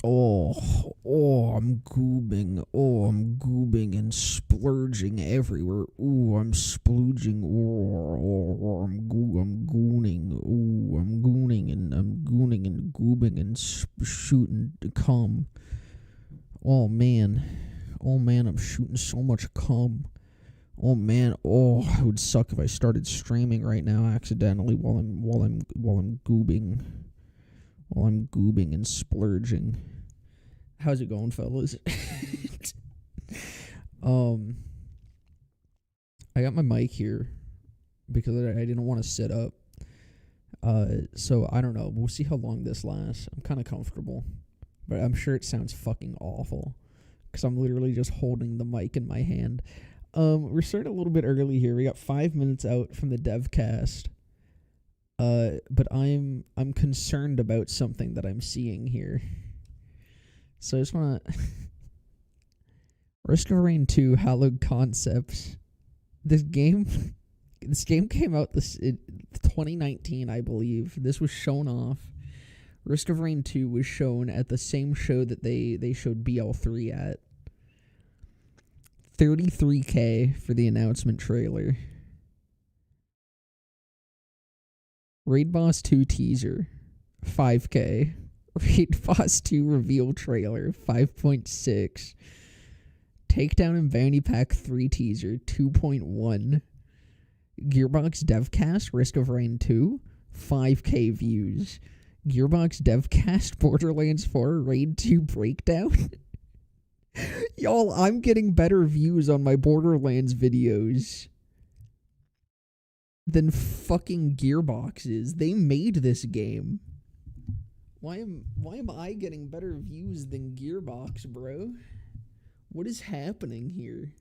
I'm goobing. Oh, I'm goobing and splurging everywhere. Ooh, I'm splooging. I'm gooning. Ooh, I'm gooning and goobing and shooting to cum. Oh man, I'm shooting so much cum. Oh man, it would suck if I started streaming right now accidentally while I'm goobing. While I'm goobing and splurging. How's it going, fellas? I got my mic here because I didn't want to sit up. So I don't know. We'll see how long this lasts. I'm kind of comfortable, but I'm sure it sounds fucking awful because I'm literally just holding the mic in my hand. We're starting a little bit early here. We got 5 minutes out from the Devcast. But I'm concerned about something that I'm seeing here. So I just want to Risk of Rain 2 Hallowed Concepts. This game came out in 2019, I believe. This was shown off. Risk of Rain 2 was shown at the same show that they showed BL3 at. $33K for the announcement trailer. Raid Boss 2 teaser, $5K. Raid Boss 2 reveal trailer, 5.6. Takedown and Bounty Pack 3 teaser, 2.1. Gearbox Devcast Risk of Rain 2, 5K views. Gearbox Devcast Borderlands 4 Raid 2 breakdown. Y'all, I'm getting better views on my Borderlands videos than fucking Gearbox is. They made this game. Why am I getting better views than Gearbox, bro? What is happening here?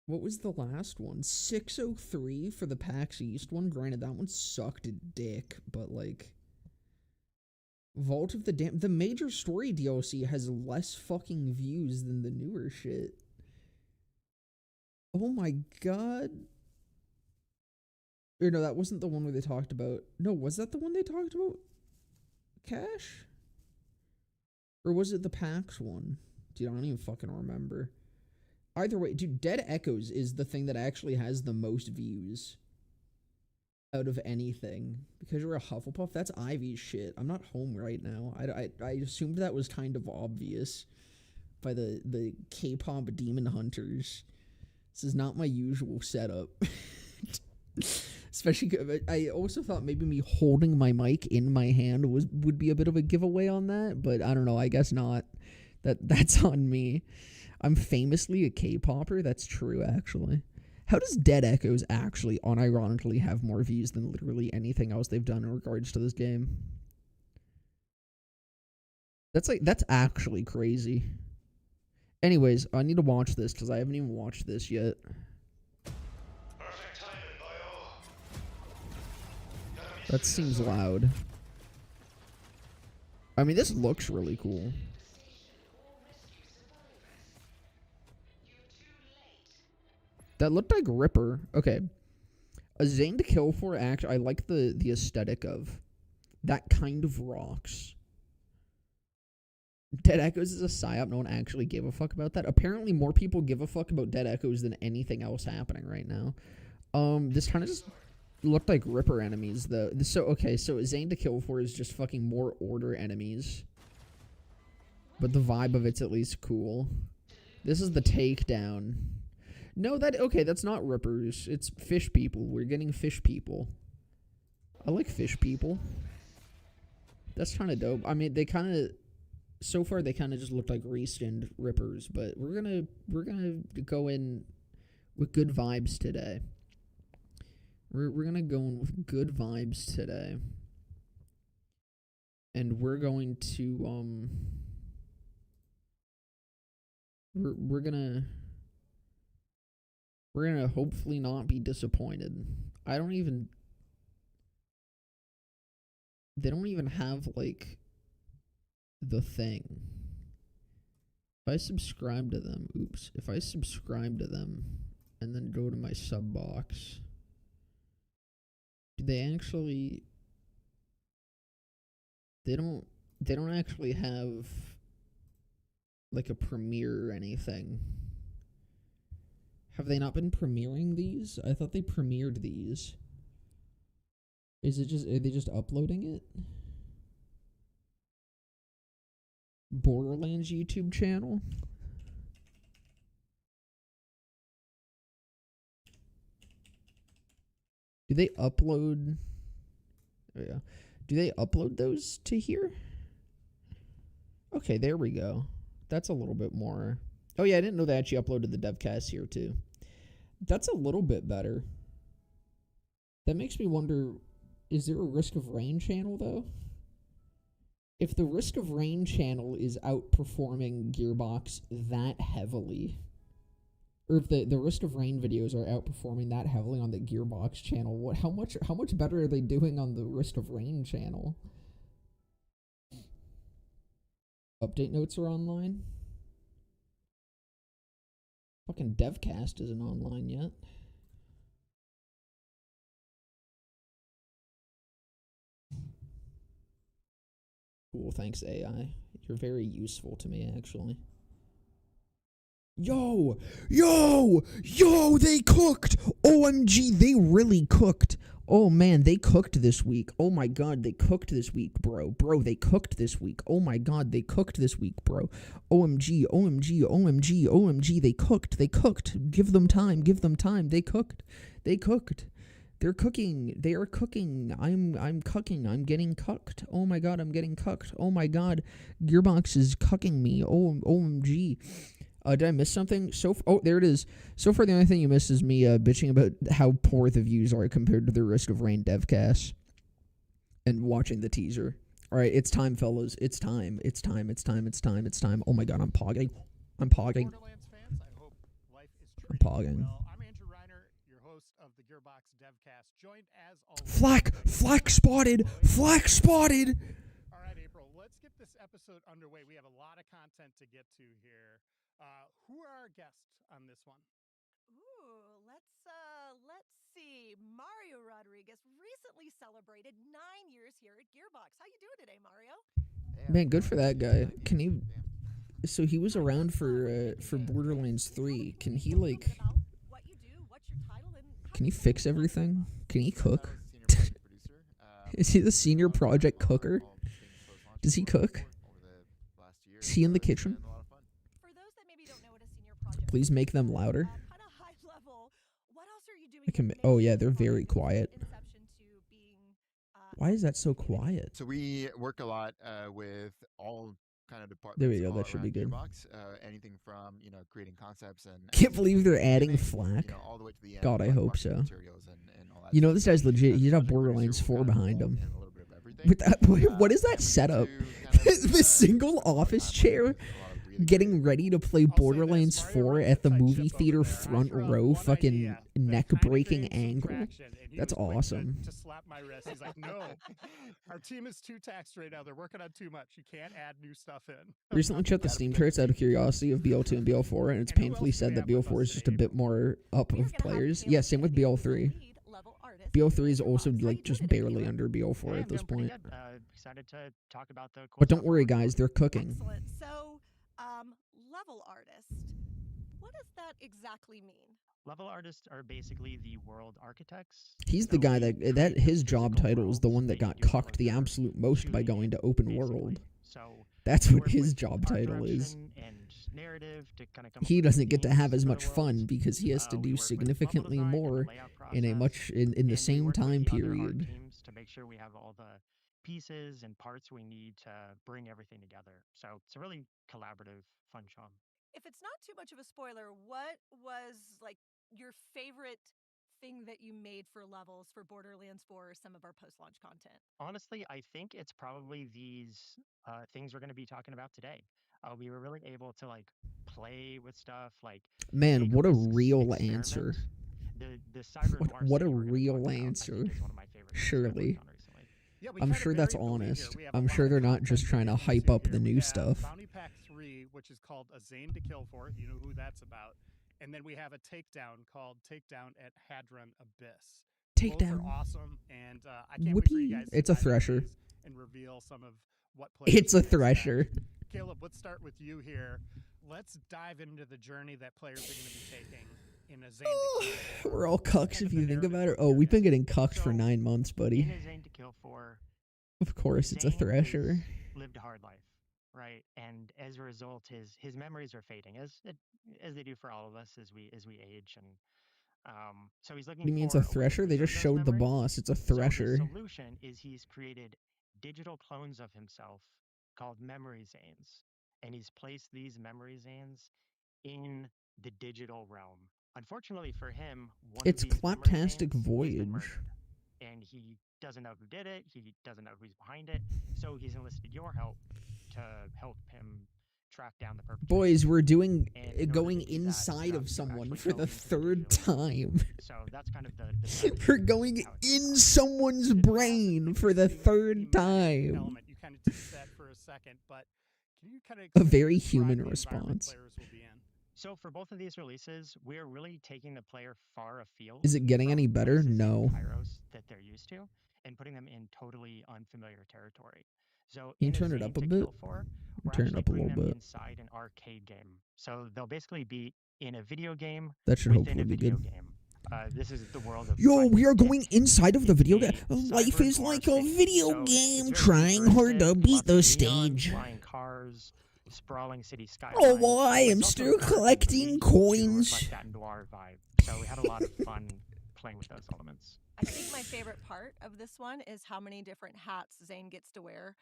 What was the last one? 603 for the PAX East one. Granted, that one sucked dick, but like Vault of the major story DLC has less fucking views than the newer shit. Oh my god. Or no, that wasn't the one where they talked about... No, was that the one they talked about? Cash? Or was it the PAX one? Dude, I don't even fucking remember. Either way, dude, Dead Echoes is the thing that actually has the most views out of anything. Because you're a Hufflepuff, that's Ivy's shit. I'm not home right now. I assumed that was kind of obvious by the K-pop demon hunters. This is not my usual setup. Especially, I also thought maybe me holding my mic in my hand would be a bit of a giveaway on that, but I don't know, I guess not. That's on me. I'm famously a K-popper, that's true, actually. How does Dead Echoes actually, unironically, have more views than literally anything else they've done in regards to this game? That's actually crazy. Anyways, I need to watch this, because I haven't even watched this yet. That seems loud. I mean, this looks really cool. That looked like Ripper. Okay. A Zane to kill for act. I like the aesthetic of. That kind of rocks. Dead Echoes is a psyop. No one actually gave a fuck about that. Apparently, more people give a fuck about Dead Echoes than anything else happening right now. This kind of just looked like Ripper enemies, though. So Zane to kill for is just fucking more Order enemies. But the vibe of it's at least cool. This is the takedown. No, that's not Rippers. It's fish people. We're getting fish people. I like fish people. That's kind of dope. I mean, so far they kind of just look like reskinned Rippers, but we're gonna go in with good vibes today. We're gonna go in with good vibes today, and we're going to we're gonna hopefully not be disappointed. They don't even have like the thing. If I subscribe to them, if I subscribe to them and then go to my sub box, do they actually, they don't They don't actually have like a premiere or anything. Have they not been premiering these? I thought they premiered these. Are they just uploading it? Borderlands YouTube channel? Do they upload? Oh yeah. Do they upload those to here? Okay, there we go. That's a little bit more. Oh yeah, I didn't know they actually uploaded the Devcast here too. That's a little bit better. That makes me wonder, is there a Risk of Rain channel though? If the Risk of Rain channel is outperforming Gearbox that heavily, or if the Risk of Rain videos are outperforming that heavily on the Gearbox channel, how much better are they doing on the Risk of Rain channel? Update notes are online. Fucking Devcast isn't online yet. Cool, thanks AI. You're very useful to me, actually. Yo, they cooked. OMG, they really cooked. Oh man, they cooked this week. Oh my god, they cooked this week, bro. Bro, they cooked this week. Oh my god, they cooked this week, bro. OMG, OMG, OMG, OMG, they cooked. They cooked. Give them time. They cooked. They're cooking. They are cooking. I'm cooking. I'm getting cooked. Oh my god, I'm getting cooked. Oh my god, Gearbox is cooking me. OMG. Did I miss something? There it is. So far, the only thing you missed is me bitching about how poor the views are compared to the Risk of Rain Devcast and watching the teaser. All right, it's time, fellas. It's time. Oh my god, I'm pogging. Borderlands fans, I hope life is treating Pogging. you well. I'm Andrew Reiner, your host of the Gearbox Devcast, joined as always. Flack spotted. All right, April, let's get this episode underway. We have a lot of content to get to here. Who are our guests on this one? Ooh, let's see. Mario Rodriguez recently celebrated 9 years here at Gearbox. How you doing today, Mario? Man, good for that guy. Can he? So he was around for Borderlands 3. Can he like? What you do? What's your title? And can he fix everything? Can he cook? Is he the senior project cooker? Does he cook? Is he in the kitchen? For those that maybe don't know what a senior project Please make them louder. kind of high level. What else are you doing? Oh yeah, they're very quiet. Why is that so quiet? So we work a lot with all kind of departments. There we go. That should be good. Gearbox, anything from creating concepts and can't believe they're adding Flack. All the way to the end. God, I hope so. And all that this guy's legit. He's got Borderlands 4 behind him. With that, what is that setup? The single office chair getting ready to play Borderlands 4 at the movie theater front row, fucking neck-breaking angle. That's awesome. To slap my wrist. He's like, no, our team is too taxed right now. They're working on too much. You can't add new stuff in. Recently checked the Steam charts out of curiosity of BL2 and BL4, and it's painfully said that BL4 is just a bit more up of players. Yeah, same with BL3. BL3 is also like just barely under BL4 at this point. Excited to talk about the. But don't worry, guys, they're cooking. Excellent. So, level artist. What does that exactly mean? Level artists are basically the world architects. He's the guy that his job title is the one that got cucked the absolute most by going to open world. So that's what his job title is. And narrative to kind of come he doesn't get to have as much fun because he has to do significantly more in the same time period. To make sure we have all the pieces and parts we need to bring everything together. So it's a really collaborative, fun show. If it's not too much of a spoiler, what was like your favorite thing that you made for levels for Borderlands 4 or some of our post-launch content? Honestly, I think it's probably these things we're going to be talking about today. We were really able to like play with stuff like. Man, what a real answer! The cyber what a real answer! Surely. Yeah, I'm sure that's honest. I'm sure they're not just trying to hype up the new stuff. Bounty Pack 3, which is called A Zane to Kill For. You know who that's about. And then we have a takedown called Takedown at Hadron Abyss. Takedown. Both are awesome, and I can't wait for you guys to It's a thresher. and reveal some of what players It's a can expect. thresher. Caleb, let's start with you here. Let's dive into the journey that players are going to be taking in a Zane to Kill 4. We're all cucks Kind if of you the think about it. narrative Oh, we've been experience. getting cucked for So- 9 months, buddy. In a Zane to Kill 4, Of course, it's a Zane thresher. has lived a hard life, right? And as a result, his memories are fading, as they do for all of us as we age. And so he's looking. What do you mean it's for a way to thresher? They just preserve those showed the memories. boss. It's a So thresher. the solution is he's created digital clones of himself called memory Zanes, and he's placed these memory Zanes in the digital realm. Unfortunately for him, one It's of these memory Claptastic Zanes has been Voyage. murdered, and he doesn't know who did it. He doesn't know who's behind it. So he's enlisted your help to help him track down the perpetrator. Boys, we're doing And in order to going do that, you inside have of to someone actually for go the into the third digital time. So that's kind of the We're going how it in starts. someone's It has an brain for the interesting third thematic time. Element. You kind of teased that for a second, but can you kind of A very describe human the environment response. players will be in? So for both of these releases, we're really taking the player far afield. Is it getting any from better? places in No. Kairos that they're used to, and putting them in totally unfamiliar territory. So Can you in turn a it Zane up a to bit? Kill 4, we're Turn it actually up a putting little them bit. inside an arcade game. So they'll basically be in a video game That should within hopefully a be video good. game. This is the world of Yo, we are Private going Dick. inside of the It's video a game. Life cyber is noir like a city. video So it's game, very trying hard to futuristic, beat the lots of neon, stage. flying cars, sprawling city skyline. Oh, I But am it's also still dark and collecting gritty to coins. reflect that noir vibe. So we had a lot of fun playing with those elements. I think my favorite part of this one is how many different hats Zane gets to wear,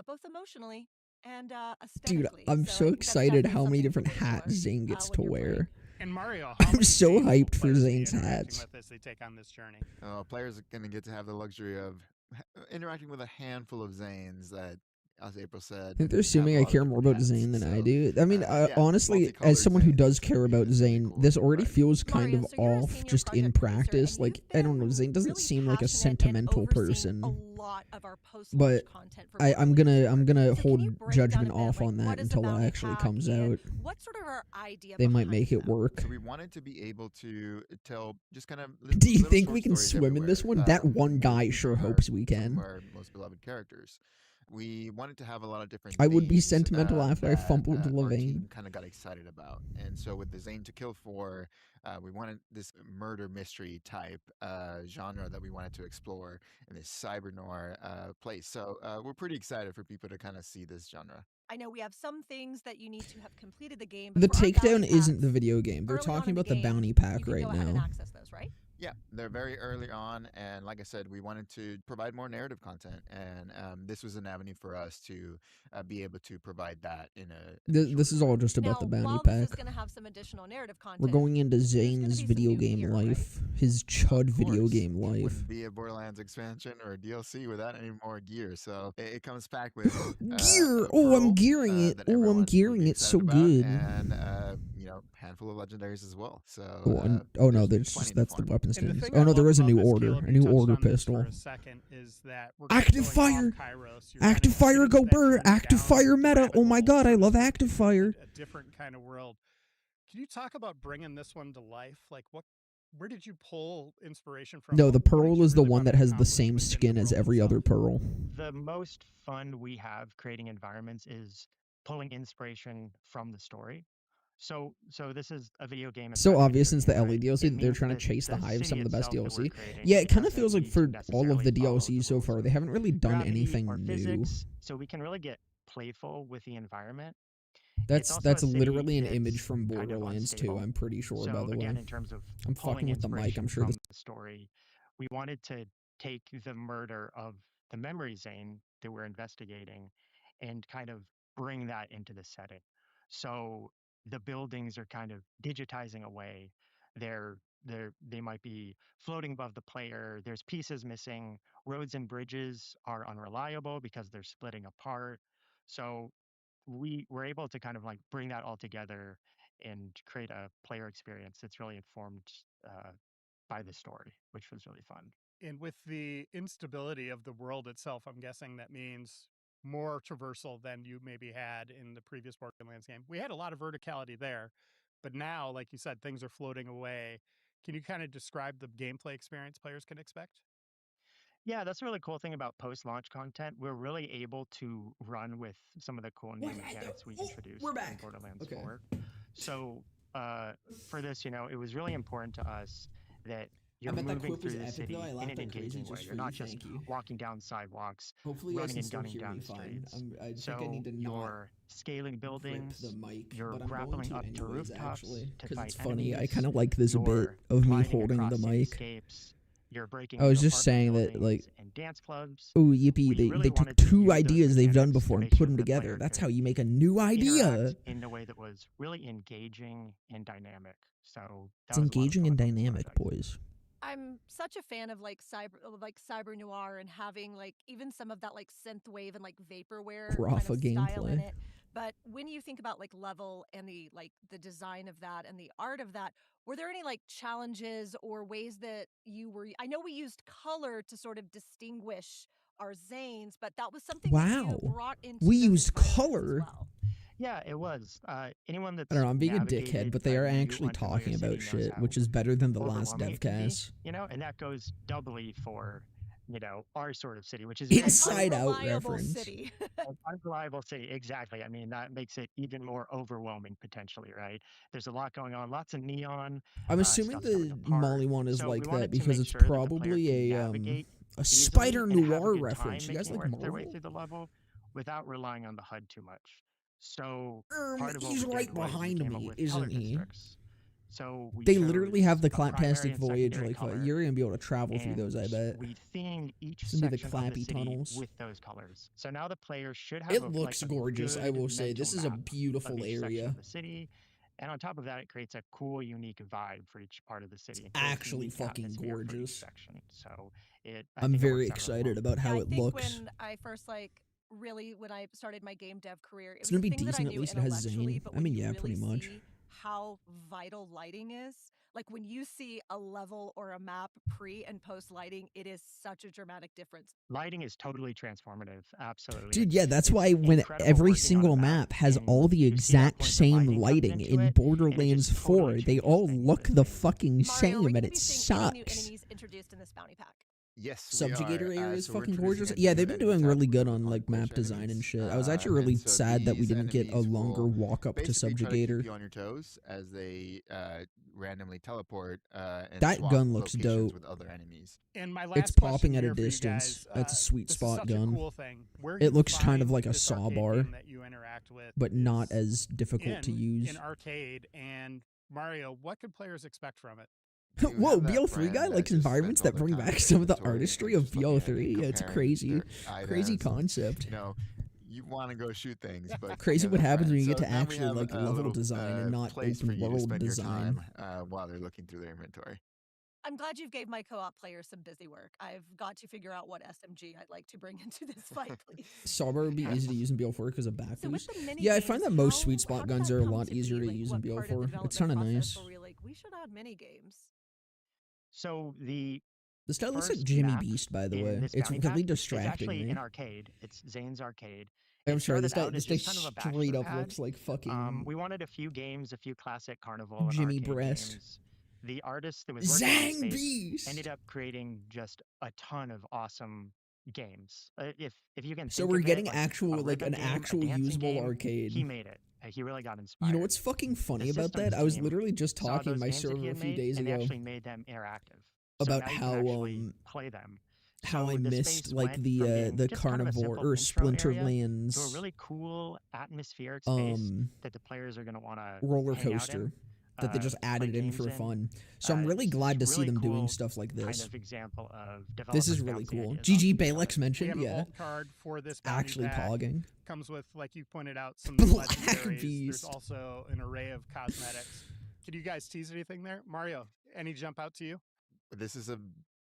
both emotionally and Dude, aesthetically. I'm So I so think that's excited definitely how many something to different look hats for, Zane gets when to you're playing. wear. And Mario, how I'm many so Zanes will hyped for players be Zane's interacting hats. with as they take on this journey? Players are going to get to have the luxury of interacting with a handful of Zanes that, as April said, I think they're have assuming a I lot of care different more about hats. Zane than I So, do. I mean, yeah, honestly, as multicolored someone who Zanes does is care gonna about be really Zane, cool this to already ride. feels kind Mario, of so you're a off senior just in project producer, practice. and Like, you've I don't know, been Zane doesn't really seem like a passionate and sentimental overseeing person. A lot of our post-launch But content for I'm Borderlands gonna 4. So can hold you break down judgment a bit, off like, on that what is the until it bounty actually pack comes and out. what's sort of our idea They might behind make it them? work. So we wanted to be able to tell just kind of Do you little think short we can stories swim in this everywhere, one? That one with guy each sure of our- hopes we some can. of our most beloved characters. We wanted to have a lot of different I would be themes, sentimental after I that, fumbled our Levain. team kind of got excited about. And so with the Zane to Kill 4, we wanted this murder mystery type genre that we wanted to explore in this cyber noir place. So we're pretty excited for people to kind of see this genre. I know we have some things that you need to have completed the game. The But for our takedown bounty isn't the packs, video game. They're early on talking in the about the game, bounty you pack can right go ahead and now. access those, right? Yeah, they're very early on, and like I said, we wanted to provide more narrative content, and this was an avenue for us to be able to provide that in a. This is shorter all form. just about Now, the bounty while pack. this is going to have some additional narrative content, We're going into there's gonna Zane's be some video new game gear, right? life, his Of chud video course, game it life. wouldn't be a Borderlands expansion or a DLC without any more gear. So it comes packed with Gear! a Oh, I'm pearl, gearing it. that Oh, I'm everyone will gearing be it so excited about, good. and handful of legendaries as well. So Oh no, there's that's plenty just to that's the farm. weapons And the things. thing Oh I no, there love is a about new this, order, Caleb, a you new touched order on this pistol. For a second, is that we're Active going off fire! Kairos. You're kind Active of fire, getting go into that burr! journey Active down fire meta! rabbit Oh my hole, god, I so to love speak, active into fire. a different kind of world. Can you talk about bringing this one to life? Like, where did you pull inspiration from? No, the What did pearl you is the really one wanna that has the accomplish same within the skin as world every other itself? pearl. The most fun we have creating environments is pulling inspiration from the story. So this is a video game. So inside of a obvious video since the game, LE right? DLC It that they're means trying to that chase the hive, city some of the best itself that we're DLC. creating, Yeah, it kind of doesn't feels like need to for all of necessarily the follow DLC so rules far, of they haven't really done gravity anything or new. physics, so we can really get playful with the environment. It's That's also a city literally an image that's from kind of Borderlands 2, unstable. I'm pretty sure, by So the again, way. in terms of I'm pulling fucking with the mic, I'm inspiration sure from this. the story, we wanted to take the murder of the memory Zane that we're investigating and kind of bring that into the setting. So the buildings are kind of digitizing away. They might be floating above the player. There's pieces missing. Roads and bridges are unreliable because they're splitting apart. So we were able to kind of like bring that all together and create a player experience that's really informed by the story, which was really fun. And with the instability of the world itself, I'm guessing that means more traversal than you maybe had in the previous Borderlands game. We had a lot of verticality there, but now, like you said, things are floating away. Can you kind of describe the gameplay experience players can expect? Yeah, that's a really cool thing about post-launch content. We're really able to run with some of the cool new mechanics we introduced We're in back. Borderlands Okay. 4. So for this, it was really important to us that you're bet that moving quip was through the epic, though. I city in laughed an like crazy engaging way. just You're for you. not just Thank you. walking down sidewalks, Hopefully, you guys running can and still gunning hear down me the fine. streets. I think I So need to not you're scaling grip buildings, the mic, you're but I'm going grappling to up to anyways, rooftops actually, to because fight it's funny. I enemies, kind of like this a bit you're of me gliding holding the across mic. cityscapes, you're breaking I was into just saying that, apartment like, buildings and dance clubs. oh, yippee, We they really took wanted to use two those ideas they've done mechanics to before and make put sure them the together. player That's could how you make a new idea. interact in a way that was really engaging and dynamic. So It's that was a lot of engaging and fun on this dynamic, project. boys. I'm such a fan of cyber noir and having like even some of that like synthwave and like vaporware kind Rafa of style in gameplay. it. But when you think about like level and the design of that and the art of that, were there any like challenges or ways that you were? I know we used color to sort of distinguish our Zanes, but that was something that you Wow. brought into We those used environments color. as well. Yeah, it was. Anyone that's I don't know, I'm being a navigated dickhead, but they are a new actually unfamiliar talking city about knows shit, how which is better than the last overwhelming it can be, Devcast. and that goes doubly for, our sort of city, which is very Inside Out Unreliable reference. city. an unreliable city. Exactly. I mean, that makes it even more overwhelming potentially, right? There's a lot going on, lots of neon. I'm assuming stuff's coming the apart. Molly one is So like we that wanted to because make it's sure that the player probably could a navigate easily spider and have a noir good reference. time You guys making like their way Marvel? through the level without relying on the HUD too much. So part of what He's we right did was we behind came up me, with isn't color he? districts. So we They literally chose have the a primary Claptastic and Voyage. secondary Like, color, you're gonna be able to travel through and those, I bet. we themed each It's gonna be the section of the clappy city tunnels. with those colors. So now the player should have It a looks gorgeous, I good will say. mental This is a map of beautiful each section area. of the city. And on top of that, it creates a cool, unique vibe for each part of the city. It creates a Actually unique fucking atmosphere for each gorgeous. section. So I'm very excited about how I it think looks. when I first when I started my game dev career, it It's was gonna a be thing that I decent, at knew least it has intellectually, Zane. but I when mean, you yeah, really pretty much. see how vital lighting is, like when you see a level or a map pre and post lighting, it is such a dramatic difference. Lighting is totally transformative. Absolutely. Dude, yeah, that's it's why when incredible every working on a single map map has and all the you see that exact point that same lighting comes lighting into in it, and it Borderlands just 4, totally they changes all things in look the the scene. fucking Mario, are same, we and gonna it be seeing any new sucks. enemies introduced in this bounty pack? Yes, we Subjugator are. area is So we're fucking introducing gorgeous. a Yeah, new they've been enemy doing type, really which good we're on calling like map bush design and enemies. shit. I was actually really And so sad that we these didn't get a enemies longer will walk up to basically try to keep Subjugator. you on your toes as they randomly teleport and That swap gun looks locations dope. with other enemies. And my It's last popping question at a here for you distance. guys, That's a sweet this is spot such gun. a cool thing. Where It you looks kind of find like a this saw arcade bar, game that you interact with but not is as difficult to in use. arcade. And Mario, what could players expect from it? You Whoa, have that BO3 guy friend that likes just environments spends that all their bring time back in some of the inventory artistry and of just looking at BO3. Yeah, it's comparing crazy. their Crazy items and, concept. you want to go shoot things, but Crazy you what have a happens when friend. you get So to now we actually have like a level little, design and not place for open you to world spend your design. time while they're looking through their inventory. I'm glad you've gave my co-op players some busy work. I've got to figure out what SMG I'd like to bring into this fight, please. Sawbar would be easy to use in BO4 because of back So with boost. the mini Yeah, I find that most games, sweet spot how did guns that are a come lot to easier be? to use in What part of the BO4. It's development kind of process nice. were we like, we should add mini games? So the The style looks like first Jimmy map Beast, by the in way. this It's bounty really pack is distracting actually me. an arcade. It's Zane's Arcade. I'm It sorry, this started guy, out as this guy just kind of a straight bachelor up pad. looks like fucking We wanted a few games, a few classic Carnival and Jimmy arcade Breast. games. The artist that was working on the Zang space Beast. ended up creating just a ton of awesome games. If you can So think we're of it, getting like actual, a like rhythm an game, a actual dancing usable game, arcade. he made it. He really got inspired. You know what's fucking funny The about that? systems I was team literally just saw talking in those my games that he server a had few made, days and they ago actually made them interactive. about so now you how can actually play them. how So I the missed space like went the from being the just kind of a carnivore simple or intro area to a Splinterlands really cool atmospheric space that the players are going to want to roller hang out coaster in, that they just play added in games for in. fun. So I'm really It's glad to just see really them doing cool stuff like kind this. of example of This is developers really bouncing cool. ideas off GG of each Balex other. We mentioned, have an yeah. alt card for this bounty Actually pack. pogging. Comes with, like you pointed out, some Black legendaries. Beast. There's also an array of cosmetics. Can you guys tease anything there? Mario, any jump out to you? This is a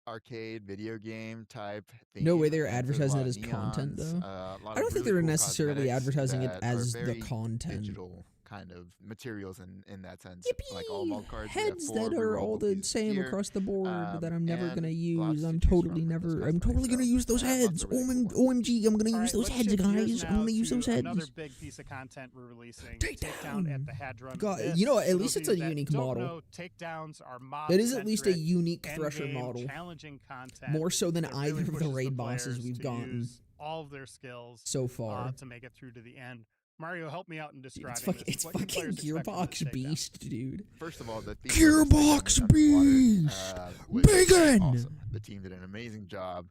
arcade video game type theme. No way they're and there's a advertising lot it of as content, neons, though. a lot I don't of think really they're cool necessarily cosmetics advertising it that are as the very content. digital. kind of materials in that sense. Yippee! Like all vault cards, we have Heads 4 that are all rerollable the pieces of same gear, across the board that I'm never gonna and use. lots to I'm choose totally from in this never. I'm customized, totally gonna so, use those lots heads. of really cool ones. OMG! I'm gonna All use right, those let's heads, shift gears guys. I'm now gonna use to those heads. Another big piece of content we're releasing, Takedown. at the Hadron. God, This, you know what? At for least those it's of a you that unique don't model. know, takedowns are It is at least a mob-centric, unique Thresher endgame model, challenging content. more so than that really either of the pushes raid bosses players we've to gotten use all of their skills so far. to make it through to the end. Mario, help me out in Dude, describing it's this. What can fucking players expect from this Gearbox takedown? Beast, dude. First of all, the theme Gearbox of this takedown Beast! was Biggin! awesome. The team did an amazing job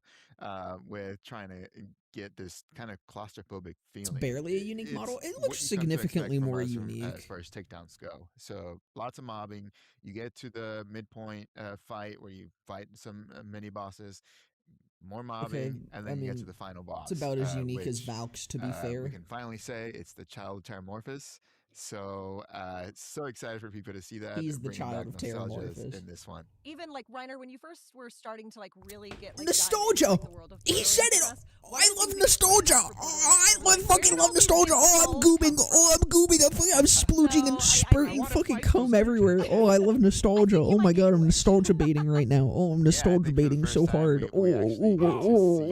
with trying to get this kind of claustrophobic feeling. It's barely a unique It's model. It what you looks come to expect significantly from more us unique. as far as takedowns go. So lots of mobbing. You get to the midpoint fight where you fight some mini bosses. More mobbing, Okay, and I then you get mean, to the final boss. it's about as unique as which, Valk's, to be we fair. can finally say it's the child of Terramorphous. So so excited for people to see that. He's the bringing child back of nostalgia Terramorphous. in this one. Even like Reiner, when you first were starting to like really get like Nostalgia! dive into, like, the world of He said it! Borderlands, I love things that you nostalgia! played for I Borderlands, fucking where love did all these nostalgia! big Oh, I'm skulls goobing! come Oh, I'm goobing! I'm splooging and So, I spurting wanna fucking fight cum those everywhere! tensions. Oh, I love nostalgia! I think you Oh my might be god, I'm English. nostalgia baiting right now. Oh, I'm nostalgia Yeah, I think for the baiting first so time hard. we actually get to see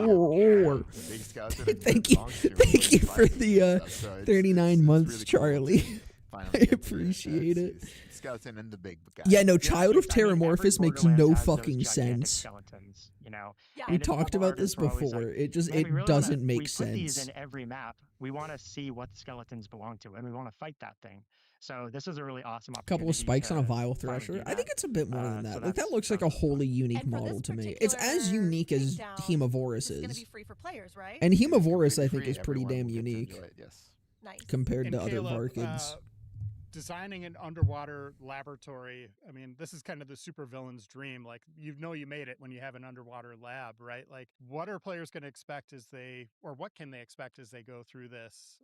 the big skeleton and Thank the you. long stream Thank you going for by the and stuff. So it's 39 months, really cool Charlie. to finally I get to, appreciate see it. the skeleton and the big guy. Yeah, no, Yeah, Child of I mean, every Terramorphous makes Borderlands no has those fucking gigantic sense. Skeletons, you know. Yeah. We And talked level about this artists were always before. like, It just, "Man, we it really doesn't wanna, make we put these sense. in every map. We want to see what the skeletons belong to, and we want to fight that thing." So this is a really awesome opportunity. Couple of spikes on a to Vile finally Thresher. do I think that. it's a bit more than So that. Like, that that's looks like a really fun. wholly unique And for model this to me. It's as particular unique as takedown, Hemovorus This is going to is. be free for players, right? And It's Hemovorus, completely I think, free. is pretty Everyone damn will get to unique enjoy it, yes. Nice. compared And to other Caleb, Varkids. designing an underwater laboratory, I mean, this is kind of the supervillain's dream. Like, you know, you made it when you have an underwater lab, right? Like, what are players going to expect as they, or what can they expect as they go through this,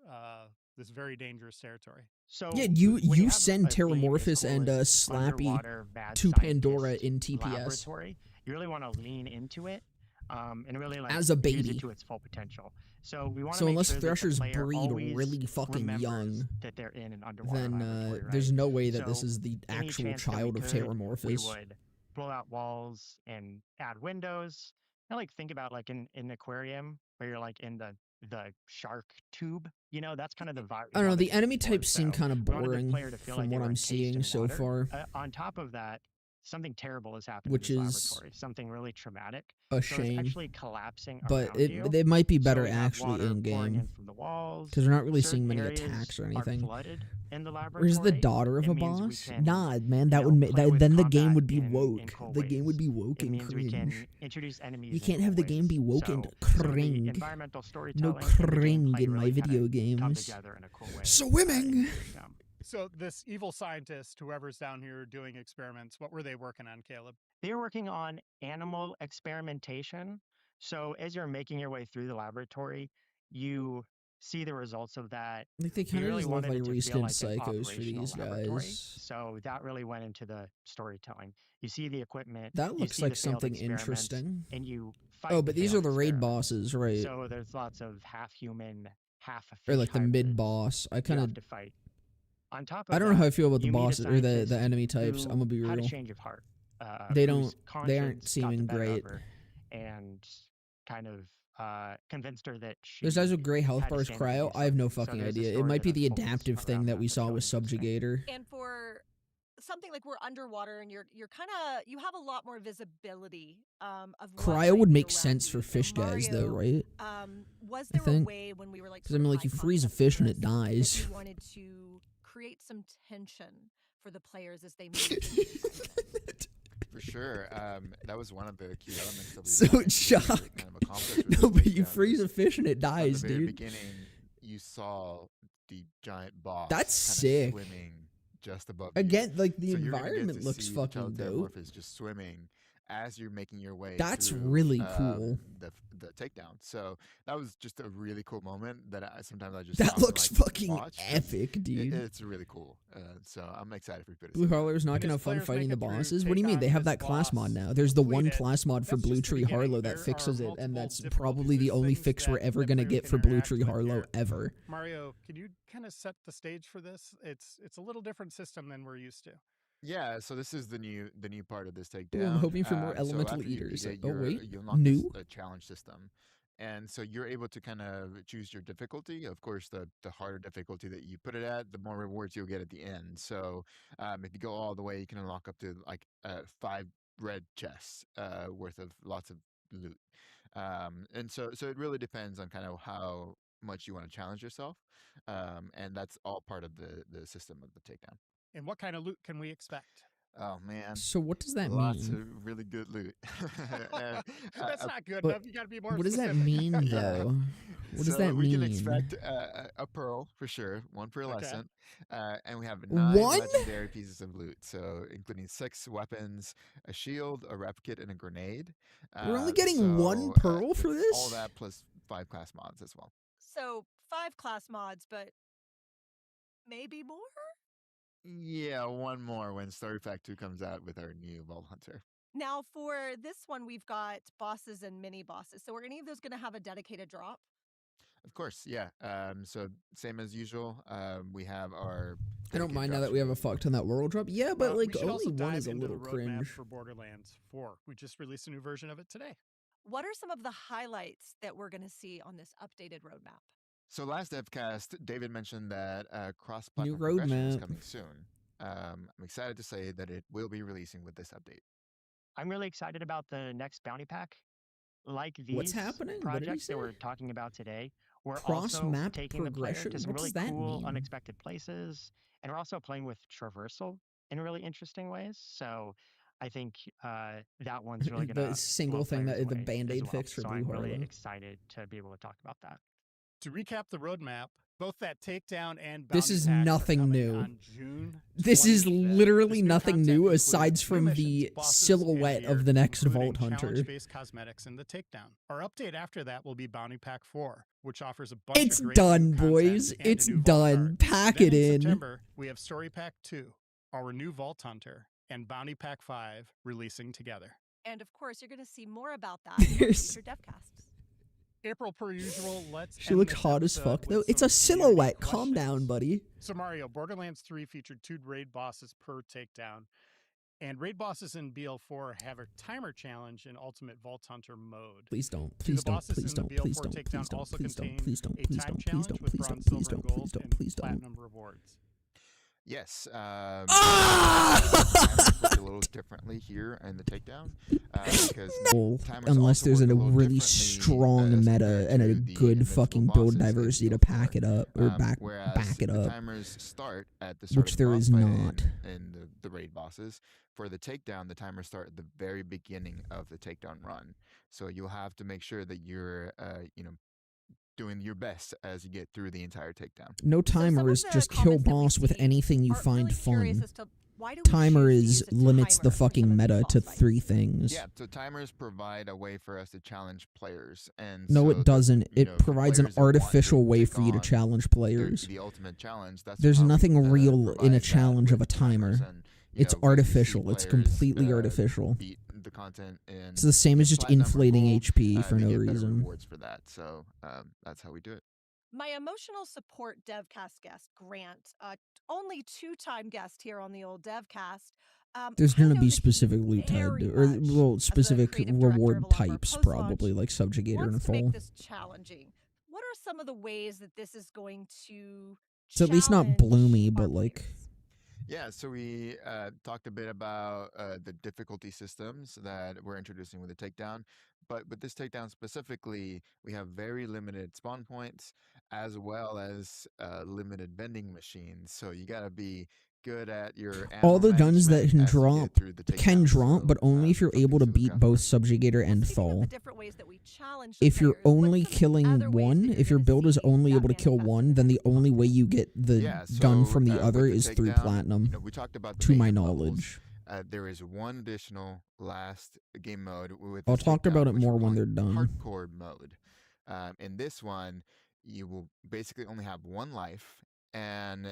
this very dangerous territory? So Yeah, when you have send a theme as Terramorphous cool and as Slappy underwater bad to Pandora scientist in TPS laboratory, you really want to lean into it, and really like as a use baby. it to its full potential. So we want to So make unless sure that the Threshers player breed always really fucking remembers young, that they're in an underwater then laboratory, right? there's no way that this So is the any actual chance that we child of could, we Terramorphous. would blow out walls and add windows. I like think about like in an aquarium where you're like in the shark tube. You know, that's kind of the vibe. I don't know, of the the enemy game types for. seem So kind of we wanted the boring player to feel from like they what were I'm encased seeing in so water. far, On top of that, something terrible has happened which in this is laboratory. Something really traumatic. a So it's shame. actually collapsing But around you. they might be So better we have actually water in pouring in game from the walls. because we're not really Certain seeing many areas attacks or are anything. flooded in the laboratory. Where's the daughter of It a means we boss? can, Nah, man, that you know, would make play that, with then the game combat would be in woke. cool The game would be ways. woke It and means we can cringe. introduce enemies. You in can't cool have the game ways. be woke and So the cring. environmental No storytelling and the cring gameplay in my really video come games. together in a cool way. Swimming. in this takedown. So this evil scientist, whoever's down here doing experiments, what were they working on, Caleb? They are working on animal experimentation. So as you're making your way through the laboratory, you see the results of that. Like, they We kind of really just look wanted like it to feel recent like an psychos for operational these laboratory. guys. So that really went into the storytelling. You see the equipment, That you looks see like the failed something experiments, interesting. and you fight Oh, the but these are failed the raid experiments. bosses, right? So there's lots of half human, half a Or fish like the hybrids mid boss. I you kind have of to fight. On top of I don't know how I that, feel about the you meet a bosses or the scientist enemy types. I'm who gonna be had a real. change of heart. They Whose they aren't conscience got the seeming better of great. her and kind of convinced her that she There's guys with gray health had to bars stand up and cryo. do I have no something. So fucking there's a idea. It story might be that the unfolds adaptive thing around that we which saw I with think is interesting. Subjugator. And for something like we're underwater and you're kind of you have a lot more visibility of what Cryo might would be make around sense you. for And fish guys, though, Mario, right? was I there a think. way when we were like Because I mean, like, you high freeze a concepting fish and it this that dies. you wanted to create some tension for the players as they move through the environment? For sure. That was one of the key elements that we So wanted to shocked. kind of accomplish with No, this but you takedown freeze a was fish and it from dies, the very dude. beginning, you saw the giant boss That's kinda sick. swimming just above you. Again, like, the So you're gonna get environment to looks see the fucking child dope. Terramorphous just swimming as you're making your way. That's through, really cool. The takedown. So that was just a really cool moment that sometimes I just That stop and, looks like, fucking watch. epic, dude. It's really cool. So I'm excited for people to Blue see that. Harlow's not And gonna as have fun players fighting make the it through, bosses. What do take you mean? on They have this that class mod boss, now. There's the one complete it. class mod for That's Blue just the Tree beginning. Harlow There that fixes are it, and multiple that's difficulties. probably the There's only things fix we're that ever gonna players get can for Blue interact Tree with Harlow here. ever. Mario, can you kind of set the stage for this? It's a little different system than we're used to. Yeah, so this is the new part of this takedown. Ooh, I'm hoping for more So elemental after you eaters. beat it, Oh wait, you unlock new? this challenge system, and so you're able to kind of choose your difficulty. Of course, the harder difficulty that you put it at, the more rewards you'll get at the end. So if you go all the way, you can unlock up to like 5 red chests worth of lots of loot. And so it really depends on kind of how much you want to challenge yourself, and that's all part of the system of the takedown. And what kind of loot can we expect? Oh man, So what does that lots mean? of really good loot. And, That's not good but enough. You got to be more What does that specific. mean, Yeah. though? What does So that we mean? can expect a pearl for sure, 1 per Okay. lesson, and we have 9 One? legendary pieces of loot. So including 6 weapons, a shield, a rep kit, and a grenade. We're only getting 1 pearl for it's this? all that plus 5 class mods as well. So 5 class mods, but maybe more? Yeah, 1 more when Story Pack 2 comes out with our new Vault Hunter. Now, for this one, we've got bosses and mini bosses. So are any of those going to have a dedicated drop? Of course, yeah. So same as usual, we have our. I don't dedicated mind now drops that we have for- a fuck ton that world drop. Yeah, but Well, like we should only also one dive is a into little the roadmap cringe. for Borderlands 4. We just released a new version of it today. What are some of the highlights that we're going to see on this updated roadmap? So last Devcast, David mentioned that cross-platform progression is roadmap. coming soon. I'm excited to say that it will be releasing with this update. I'm really excited about the next bounty pack. Like What's these happening? What did he projects that say? we're talking about today, we're Cross also map taking the player progression? to some What really does that cool, mean? unexpected places, and we're also playing with traversal in really interesting ways. So I think that one's really going to The single thing that the Band-Aid fix for So Blue I'm really Harlow. excited to be able to talk about that. To recap the roadmap, both that takedown and This bounty is packs are nothing coming new. on June This is 25th. literally This new nothing content new includes aside new from missions, the bosses, silhouette and of gear, the next including Vault Hunter. challenge-based cosmetics in the takedown. Our update after that will be Bounty Pack 4, which offers a bunch It's of great done, new content boys. and a It's new Vault done. card. Pack Then it in. September, we have Story Pack 2, our new Vault Hunter, and Bounty Pack 5 releasing together. And of course, you're going to see more about that in There's- future devcasts. April, per usual, let's She end looks this hot as episode fuck, though. with It's a some community silhouette. Calm down, questions. buddy. So Mario, Borderlands 3 featured 2 raid bosses per takedown, and raid bosses in BL4 have a timer challenge in Ultimate Vault Hunter mode. Please don't. The Please don't. bosses Please in the don't. BL4 Please don't. takedown Please don't. also Please don't. contain Please don't. a Please time don't. Please challenge don't. with Please don't. bronze, Please silver, don't. gold, Please don't. and Please don't. platinum rewards. Yes. Ah! Work a little differently here in the takedown because timers Unless also there's work a little really differently, strong as meta compared and a to the good invincible fucking bosses build in diversity to BL4. pack it up or Whereas back it the up. timers start at the start Which of there the is boss fight not. in the raid bosses. For the takedown, the timers start at the very beginning of the takedown run. So you'll have to make sure that you're doing your best as you get through the entire takedown. No So some timer of is the just kill comments that we boss with see anything you are find really curious fun. as to why do we Timer choose to is use a limits the timer for fucking some of these meta boss to fights? 3 things. Yeah, so timers provide a way for us to challenge players, and No, so it doesn't. the, It provides an players that want to artificial way take for you to on challenge players. the ultimate challenge. That's There's how we, nothing real in a provide that challenge of with a timer. timers, and, It's we see artificial. It's players, completely artificial. Beat the content in It's the same as just platinum or inflating gold, HP for they no get better reason. rewards for that. So that's how we do it. My emotional support Devcast guest, Grant, only 2-time guest here on the old Devcast. There's I going to know be that he specific loot type, very or much, well, as the specific creative director of a reward lot of our types, post-launch, probably like Subjugator and wants to make Full. this challenging. What are some of the ways that this is going to It's at least not challenge bloomy, our but like players? Yeah, so we talked a bit about the difficulty systems that we're introducing with the takedown. But with this takedown specifically, we have very limited spawn points as well as limited vending machines. So you got to be good at your all ammo the guns that management can as you drop get through the can takedown. drop, So, but only if you're something able to look beat out both for. Subjugator Well, and speaking of Fall. the different ways that we challenge the If you're players, what's only some of the killing other ways one, that you're if your gonna build is see only that able to kill manifest in one, the then the next only month? way you get the Yeah, gun so from the with other the is through takedown, platinum, we talked about to my the knowledge. there is one additional last game mode with I'll this talk takedown, about it which we're more when calling they're done. hardcore mode. In this one, you will basically only have one life, and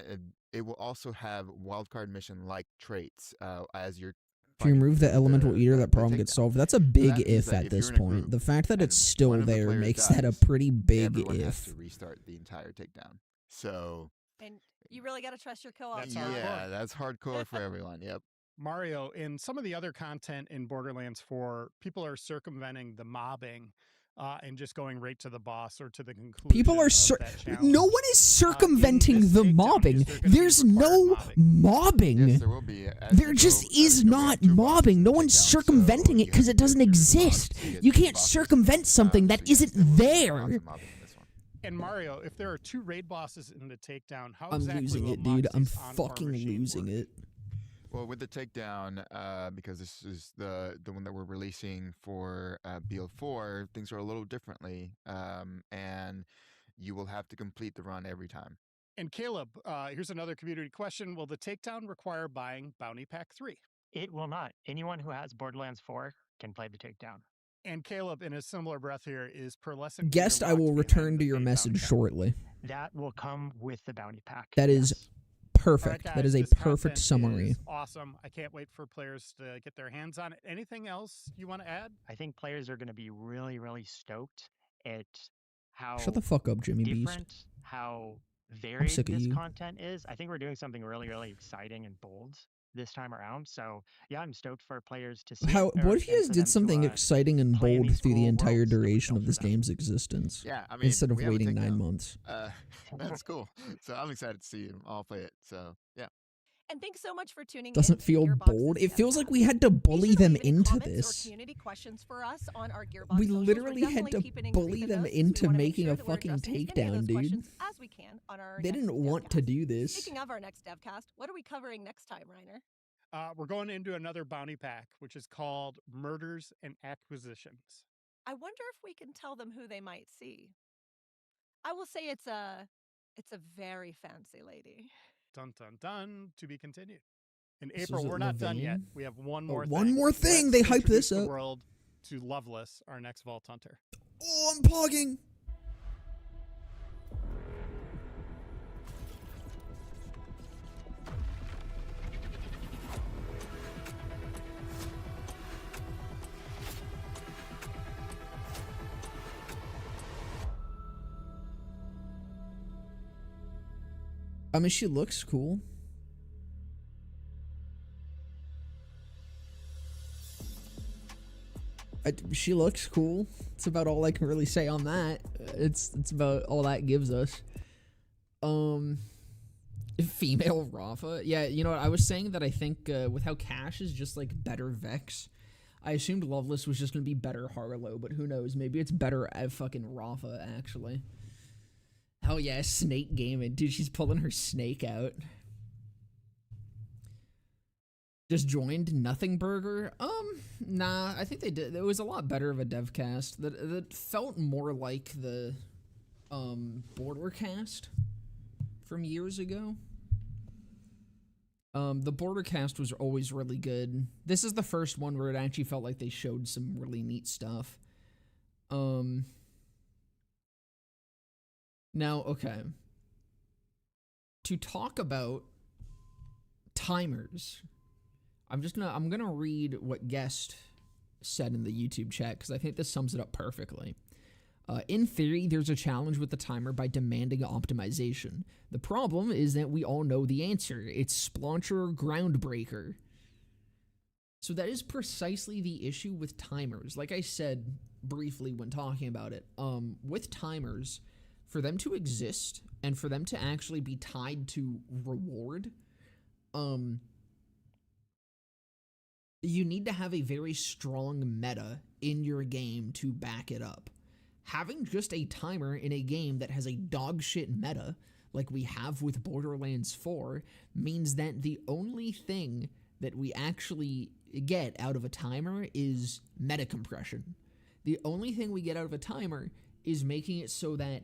it will also have wildcard mission like traits as you're If you fighting remove the through elemental eater, that the problem gets takedown. solved. That's a So big that means if that at if you're this in a point. group The fact that and it's still one of the there players makes that a dies, pretty big everyone has if. to restart the entire takedown. So And you really got to trust your co-op. That's squad. hardcore. that's hardcore for everyone. Yep. Mario, in some of the other content in Borderlands 4, people are circumventing the mobbing and just going right to the boss or to the conclusion People are of that challenge. no one is circumventing this the takedown, mobbing. is there gonna be There's required no mobbing. Yes, there will be. There just is not mobbing. No one's circumventing it because it doesn't exist. You can't circumvent something that isn't there. And Mario, if there are 2 raid bosses in the takedown, how I'm exactly losing will it, dude. I'm Moxie's on-par fucking regime losing work? it. Well, with the takedown, because this is the one that we're releasing for BL4, things are a little differently, and you will have to complete the run every time. And Caleb, here's another community question. Will the takedown require buying Bounty Pack 3? It will not. Anyone who has Borderlands 4 can play the takedown. And Caleb, in a similar breath here, is Pearlescent Guest, I will return to your message shortly. That will come with the bounty pack. That is yes. perfect. All right, that guys, is a this perfect content summary. is awesome. I can't wait for players to get their hands on it. Anything else you want to add? I think players are going to be really, really stoked at how Shut the fuck up, Jimmy different, Beast. how varied sick of this you. content is. I think we're doing something really, really exciting and bold this time around. So yeah, I'm stoked for players to see. What if you guys did something exciting and play in bold these through the cool entire worlds that we duration of built this for them? game's existence? Yeah, I mean, Instead of we have a waiting 9 takedown. months. That's cool. So I'm excited to see them all play it. So yeah. And thanks so much for tuning in. Doesn't to feel Gearbox's bold. It feels like Devcast. we had to Be bully sure to them leave any into comments or this. community questions for us on our Gearbox We socials. We're literally had definitely to keeping bully creeping them those, 'cause we into wanna make making sure a that we're fucking addressing any of takedown, those dude. questions as we can on our They next didn't want to Devcast. do this. Speaking of our next Devcast, what are we covering next time, Reiner? We're going into another bounty pack, which is called Murders and Acquisitions. I wonder if we can tell them who they might see. I will say it's a very fancy lady. Dun dun dun. To be continued. In So April, is it we're not done yet. Levain? We have one Oh, more thing. one more thing. Let's They hyped introduce this the up. world to Loveless, our next Vault Hunter. Oh, I'm pogging. I mean, she looks cool. She looks cool. It's about all I can really say on that. It's about all that gives us. Female Rafa. Yeah, you know what? I was saying that I think with how Cash is just like better Vex, I assumed Loveless was just gonna be better Harlow, but who knows? Maybe it's better at fucking Rafa actually. Hell yeah, snake gaming. Dude, she's pulling her snake out. Just joined nothingburger. Nah, I think they did. It was a lot better of a devcast. That felt more like the bordercast from years ago. The bordercast was always really good. This is the first one where it actually felt like they showed some really neat stuff. Now, okay. To talk about timers, I'm gonna read what Guest said in the YouTube chat because I think this sums it up perfectly. In theory, there's a challenge with the timer by demanding optimization. The problem is that we all know the answer. It's Splauncher Groundbreaker. So that is precisely the issue with timers. Like I said briefly when talking about it, with timers, for them to exist and for them to actually be tied to reward, you need to have a very strong meta in your game to back it up. Having just a timer in a game that has a dogshit meta, like we have with Borderlands 4, means that the only thing that we actually get out of a timer is meta compression. The only thing we get out of a timer is making it so that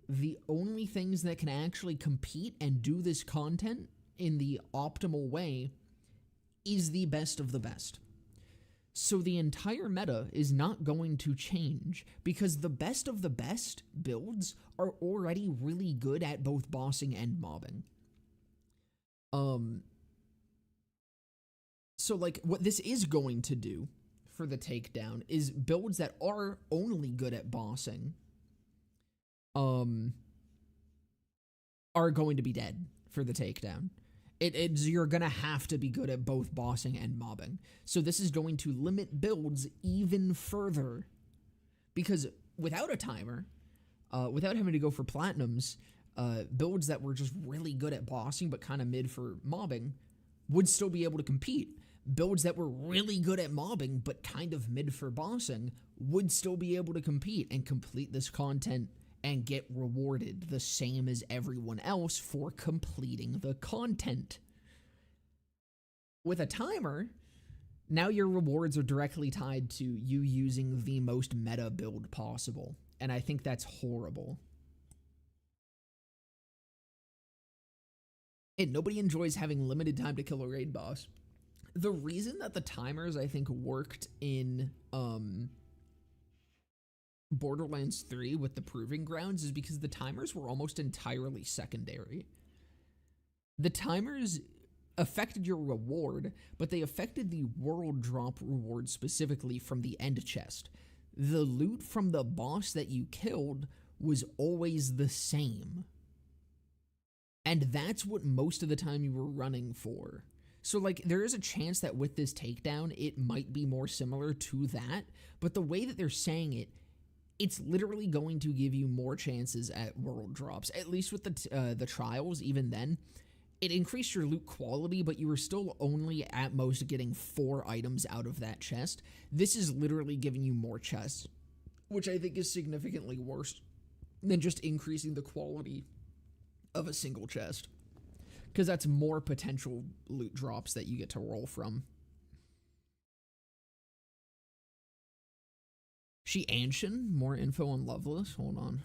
the only things that can actually compete and do this content in the optimal way is the best of the best. So the entire meta is not going to change because the best of the best builds are already really good at both bossing and mobbing. So like what this is going to do for the takedown is builds that are only good at bossing are going to be dead for the takedown. You're gonna have to be good at both bossing and mobbing. So this is going to limit builds even further, because without a timer, without having to go for platinums, builds that were just really good at bossing but kind of mid for mobbing would still be able to compete. Builds that were really good at mobbing but kind of mid for bossing would still be able to compete and complete this content and get rewarded the same as everyone else for completing the content. With a timer, now your rewards are directly tied to you using the most meta build possible, and I think that's horrible. And nobody enjoys having limited time to kill a raid boss. The reason that the timers, I think, worked in Borderlands 3 with the Proving Grounds is because the timers were almost entirely secondary. The timers affected your reward, but they affected the world drop reward specifically from the end chest. The loot from the boss that you killed was always the same. And that's what most of the time you were running for. So, like, there is a chance that with this takedown, it might be more similar to that, but the way that they're saying it, it's literally going to give you more chances at world drops, at least with the trials. Even then, it increased your loot quality, but you were still only at most getting 4 items out of that chest. This is literally giving you more chests, which I think is significantly worse than just increasing the quality of a single chest, because that's more potential loot drops that you get to roll from. She Anshin, more info on Loveless. Hold on.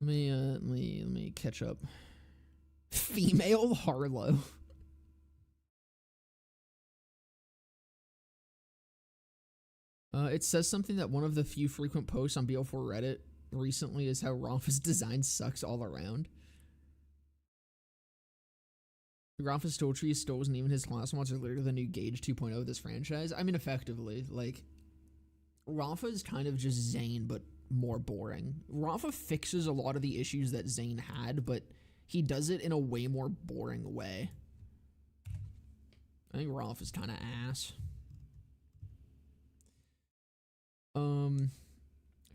Let me catch up. Female Harlow. It says something that one of the few frequent posts on BL4 Reddit recently is how Rafa's design sucks all around. Rafa's Stole Tree, Stoles, and even his class mods are literally the new Gauge 2.0 of this franchise. I mean, effectively, like, Rafa is kind of just Zane, but more boring. Rafa fixes a lot of the issues that Zane had, but he does it in a way more boring way. I think Rafa's kind of ass.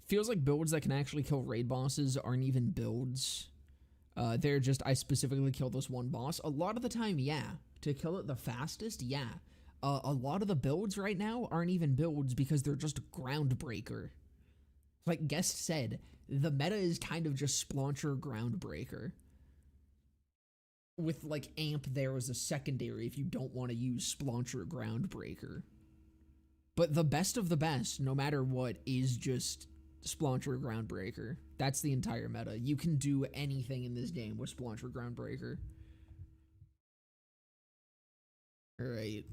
Feels like builds that can actually kill raid bosses aren't even builds. They're just, I specifically killed this one boss. A lot of the time, yeah. To kill it the fastest, yeah. A lot of the builds right now aren't even builds because they're just Groundbreaker. Like Guest said, the meta is kind of just Splauncher Groundbreaker, with like Amp there as a secondary if you don't want to use Splauncher Groundbreaker. But the best of the best, no matter what, is just Splauncher Groundbreaker. That's the entire meta. You can do anything in this game with Splauncher Groundbreaker. Alright,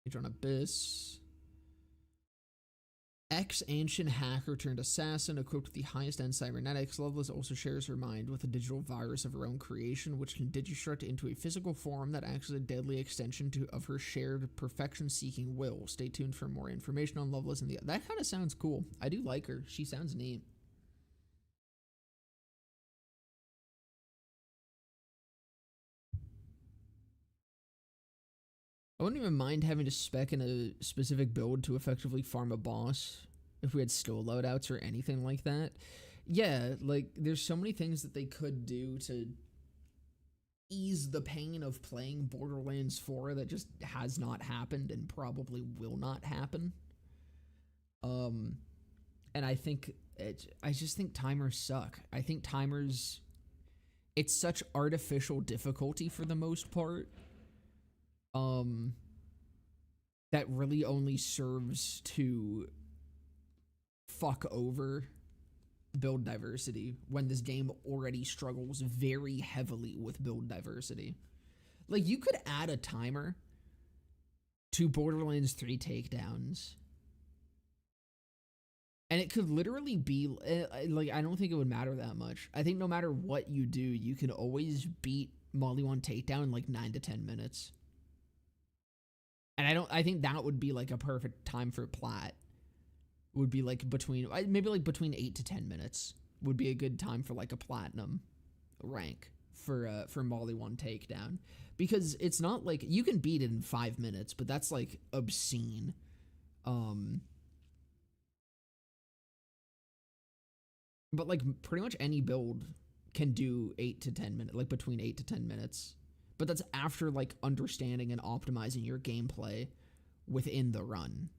Patron Abyss. Ex-ancient hacker turned assassin equipped with the highest end cybernetics. Loveless also shares her mind with a digital virus of her own creation, which can digistruct into a physical form that acts as a deadly extension of her shared perfection-seeking will. Stay tuned for more information on Loveless and the... That kind of sounds cool. I do like her. She sounds neat. I wouldn't even mind having to spec in a specific build to effectively farm a boss if we had skill loadouts or anything like that. Yeah, like, there's so many things that they could do to ease the pain of playing Borderlands 4 that just has not happened and probably will not happen. And I think, I just think timers suck. I think timers, it's such artificial difficulty for the most part. That really only serves to fuck over build diversity when this game already struggles very heavily with build diversity. Like, you could add a timer to Borderlands 3 takedowns. And it could literally be, like, I don't think it would matter that much. I think no matter what you do, you can always beat Molly 1 takedown in, like, 9 to 10 minutes. And I think that would be, like, a perfect time for plat. Would be, like, maybe, like, between 8 to 10 minutes would be a good time for, like, a platinum rank for Molly 1 takedown. Because it's not, like, you can beat it in 5 minutes, but that's, like, obscene. But, like, pretty much any build can do 8 to 10 minutes, like, between 8 to 10 minutes. But that's after, like, understanding and optimizing your gameplay within the run.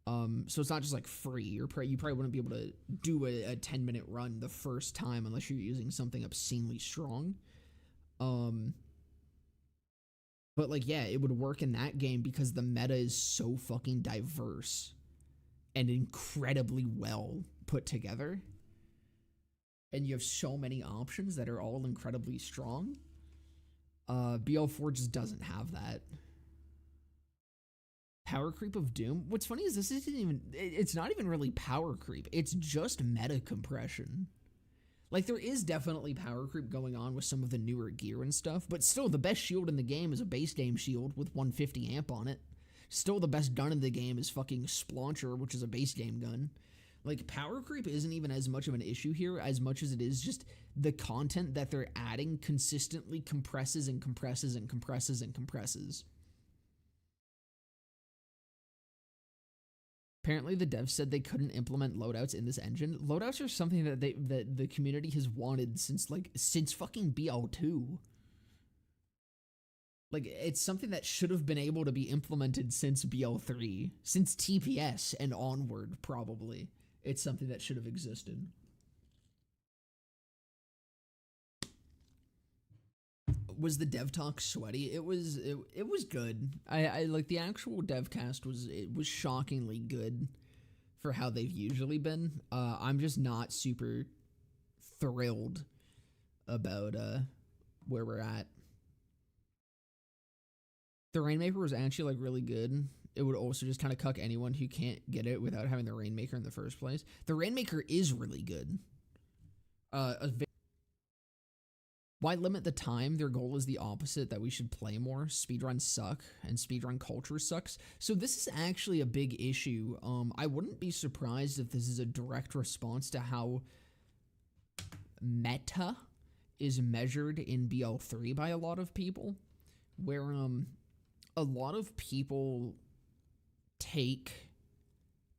So it's not just, like, free. You probably wouldn't be able to do a 10-minute run the first time unless you're using something obscenely strong. But, like, yeah, it would work in that game because the meta is so fucking diverse and incredibly well put together. And you have so many options that are all incredibly strong. BL4 just doesn't have that. Power creep of Doom. What's funny is this isn't even, it's not even really power creep. It's just meta compression. Like, there is definitely power creep going on with some of the newer gear and stuff, but still, the best shield in the game is a base game shield with 150 amp on it. Still, the best gun in the game is fucking Splauncher, which is a base game gun. Like, power creep isn't even as much of an issue here as much as it is just the content that they're adding consistently compresses and compresses and compresses and compresses. Apparently, the devs said they couldn't implement loadouts in this engine. Loadouts are something that the community has wanted since fucking BL2. Like, it's something that should have been able to be implemented since BL3, since TPS and onward, probably. It's something that should have existed. Was the dev talk sweaty? It was good. I like the actual Devcast was shockingly good for how they've usually been. I'm just not super thrilled about where we're at. The Rainmaker was actually, like, really good. It would also just kind of cuck anyone who can't get it without having the Rainmaker in the first place. The Rainmaker is really good. Why limit the time? Their goal is the opposite, that we should play more. Speedruns suck, and speedrun culture sucks. So this is actually a big issue. I wouldn't be surprised if this is a direct response to how meta is measured in BL3 by a lot of people, where a lot of people take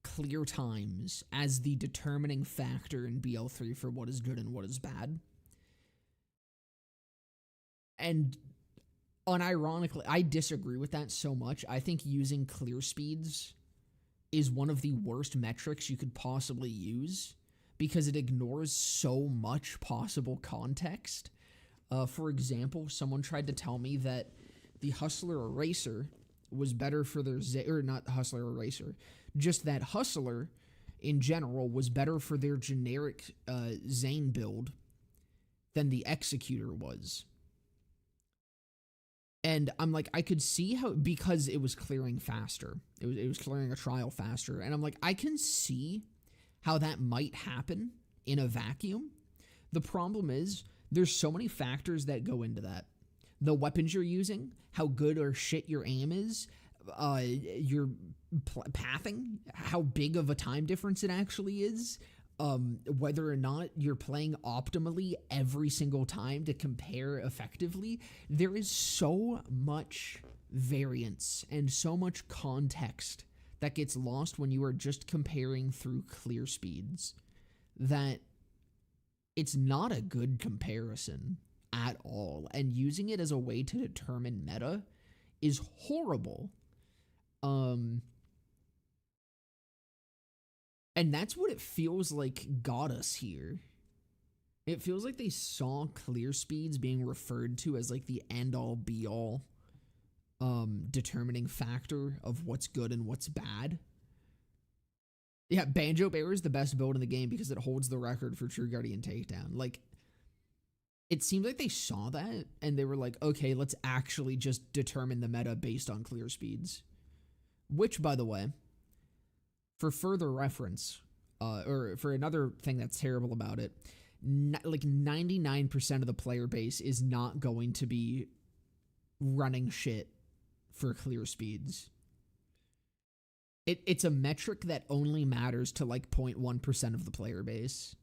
clear times as the determining factor in BL3 for what is good and what is bad. And unironically, I disagree with that so much. I think using clear speeds is one of the worst metrics you could possibly use because it ignores so much possible context. For example, someone tried to tell me that the Hustler Eraser was better for their or not Hustler Eraser, just that Hustler in general was better for their generic Zane build than the Executor was. And I'm like, I could see how, because it was clearing faster. It was clearing a trial faster. And I'm like, I can see how that might happen in a vacuum. The problem is, there's so many factors that go into that. The weapons you're using, how good or shit your aim is, your pathing, how big of a time difference it actually is, whether or not you're playing optimally every single time to compare effectively. There is so much variance and so much context that gets lost when you are just comparing through clear speeds that it's not a good comparison at all. And using it as a way to determine meta is horrible. And that's what it feels like got us here. It feels like they saw clear speeds being referred to as like the end-all be-all determining factor of what's good and what's bad. Yeah, Banjo Bear is the best build in the game because it holds the record for True Guardian Takedown. Like, it seemed like they saw that and they were like, okay, let's actually just determine the meta based on clear speeds. Which, by the way, for further reference, or for another thing that's terrible about it, like 99% of the player base is not going to be running shit for clear speeds. It's a metric that only matters to like 0.1% of the player base.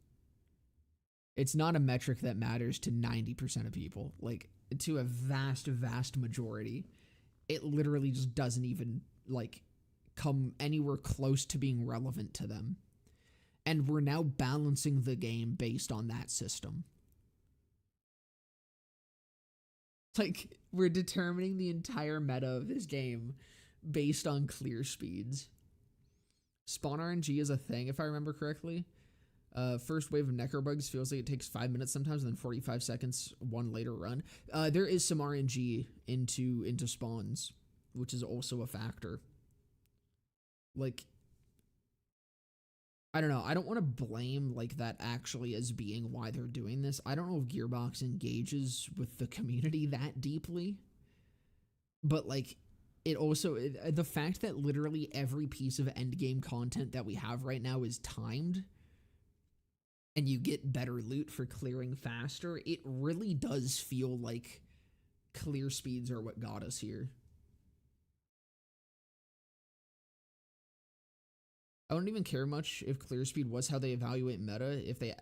It's not a metric that matters to 90% of people. Like, to a vast, vast majority, it literally just doesn't even like come anywhere close to being relevant to them. And we're now balancing the game based on that system. Like, we're determining the entire meta of this game based on clear speeds. Spawn RNG is a thing, if I remember correctly. First wave of necrobugs feels like it takes 5 minutes sometimes, and then 45 seconds one later run. There is some RNG into spawns, which is also a factor. Like, I don't know. I don't want to blame like that actually as being why they're doing this. I don't know if Gearbox engages with the community that deeply. But like, it also, the fact that literally every piece of endgame content that we have right now is timed and you get better loot for clearing faster, it really does feel like clear speeds are what got us here. I don't even care much if clear speed was how they evaluate meta, if they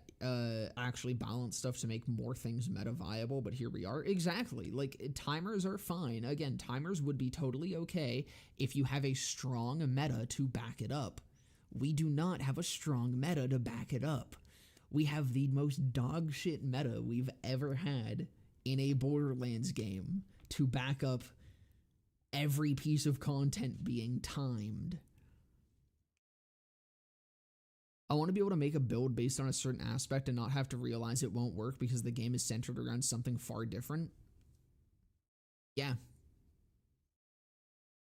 actually balance stuff to make more things meta viable, but here we are. Exactly. Like, timers are fine. Again, timers would be totally okay if you have a strong meta to back it up. We do not have a strong meta to back it up. We have the most dog shit meta we've ever had in a Borderlands game to back up every piece of content being timed. I want to be able to make a build based on a certain aspect and not have to realize it won't work because the game is centered around something far different. Yeah.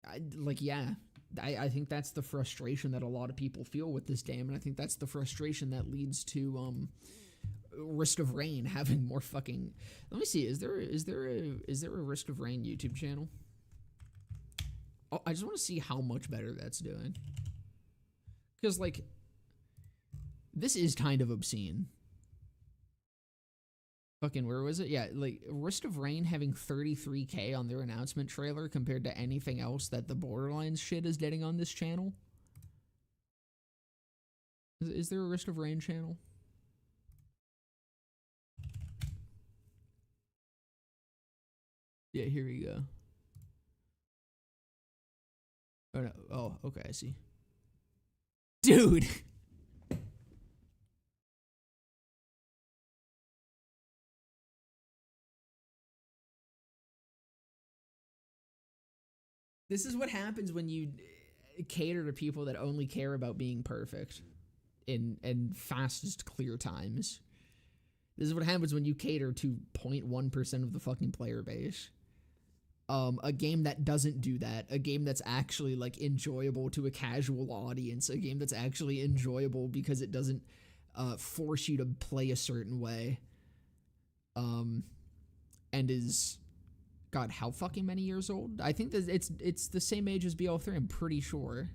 I think that's the frustration that a lot of people feel with this game, and I think that's the frustration that leads to Risk of Rain having more fucking... Let me see, is there a Risk of Rain YouTube channel? Oh, I just want to see how much better that's doing. Because, like, this is kind of obscene. Fucking, where was it? Yeah, like, Risk of Rain having 33K on their announcement trailer compared to anything else that the Borderlands shit is getting on this channel. Is there a Risk of Rain channel? Yeah, here we go. Oh, no. Oh, okay, I see. Dude! This is what happens when you cater to people that only care about being perfect in fastest clear times. This is what happens when you cater to 0.1% of the fucking player base. A game that doesn't do that. A game that's actually, like, enjoyable to a casual audience. A game that's actually enjoyable because it doesn't force you to play a certain way. And is... God, how fucking many years old? I think that it's the same age as BL3, I'm pretty sure.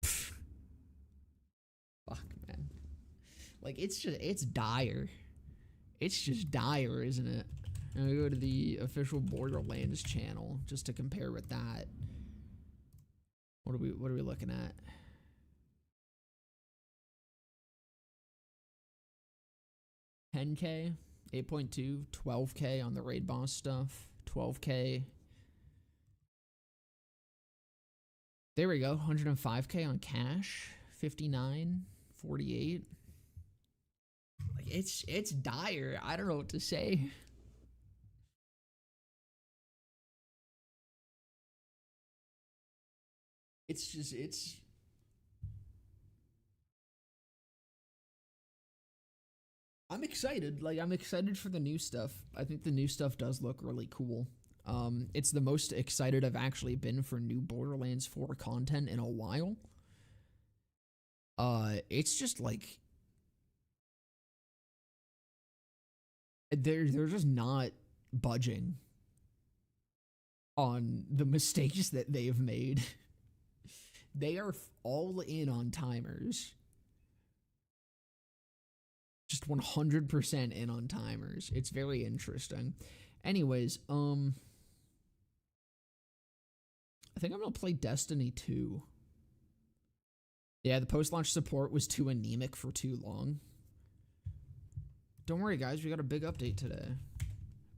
Fuck, man. Like, it's dire. It's just dire, isn't it? I'm gonna go to the official Borderlands channel just to compare with that. What are we looking at? $10K? 8.2, 12K on the raid boss stuff, 12K. There we go, 105K on cash, 59, 48. Like, it's dire. I don't know what to say. It's I'm excited. Like, I'm excited for the new stuff. I think the new stuff does look really cool. It's the most excited I've actually been for new Borderlands 4 content in a while. It's just like... They're just not budging on the mistakes that they've made. They are all in on timers. Just 100% in on timers. It's very interesting. Anyways, I think I'm gonna play Destiny 2. Yeah, the post-launch support was too anemic for too long. Don't worry, guys. We got a big update today.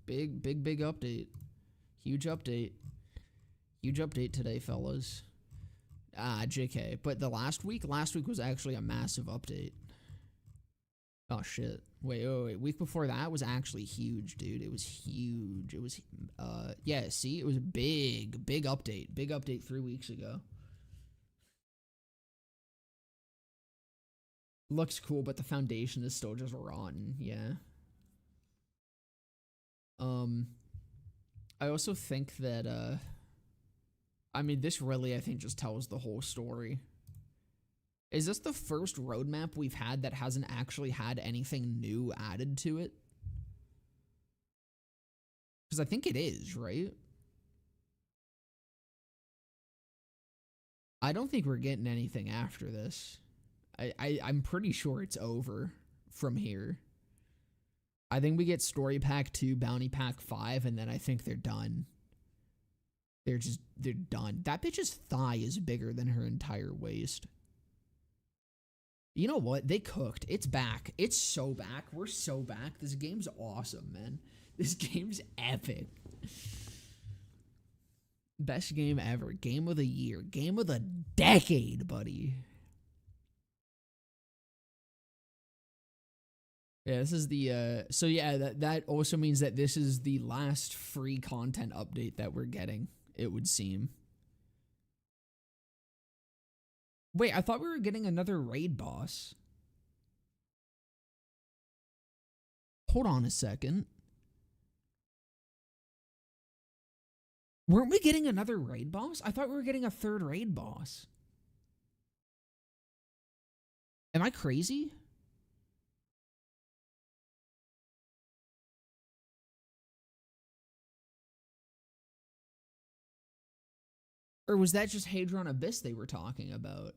Big update. Huge update. Huge update today, fellas. JK. But the last week was actually a massive update. Oh, shit. Wait. Week before that was actually huge, dude. It was huge. It was, yeah, see? It was a big update. Big update 3 weeks ago. Looks cool, but the foundation is still just rotten, yeah. I also think that, I mean, this really, I think, just tells the whole story. Is this the first roadmap we've had that hasn't actually had anything new added to it? Because I think it is, right? I don't think we're getting anything after this. I'm pretty sure it's over from here. I think we get Story Pack 2, Bounty Pack 5, and then I think they're done. They're done. That bitch's thigh is bigger than her entire waist. You know what? They cooked. It's back. It's so back. We're so back. This game's awesome, man. This game's epic. Best game ever. Game of the year. Game of the decade, buddy. Yeah, this is the, so yeah, that also means that this is the last free content update that we're getting, it would seem. Wait, I thought we were getting another raid boss. Hold on a second. Weren't we getting another raid boss? I thought we were getting a third raid boss. Am I crazy? Or was that just Hadron Abyss they were talking about?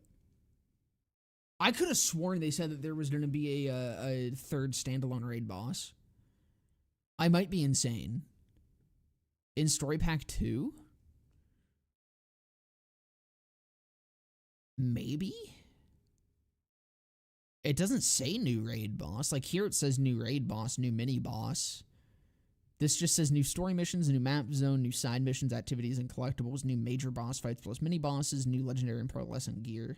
I could have sworn they said that there was going to be a third standalone raid boss. I might be insane. In Story Pack 2? Maybe? It doesn't say new raid boss. Like here it says new raid boss, new mini boss. This just says new story missions, new map zone, new side missions, activities, and collectibles, new major boss fights plus mini bosses, new legendary and pearlescent gear.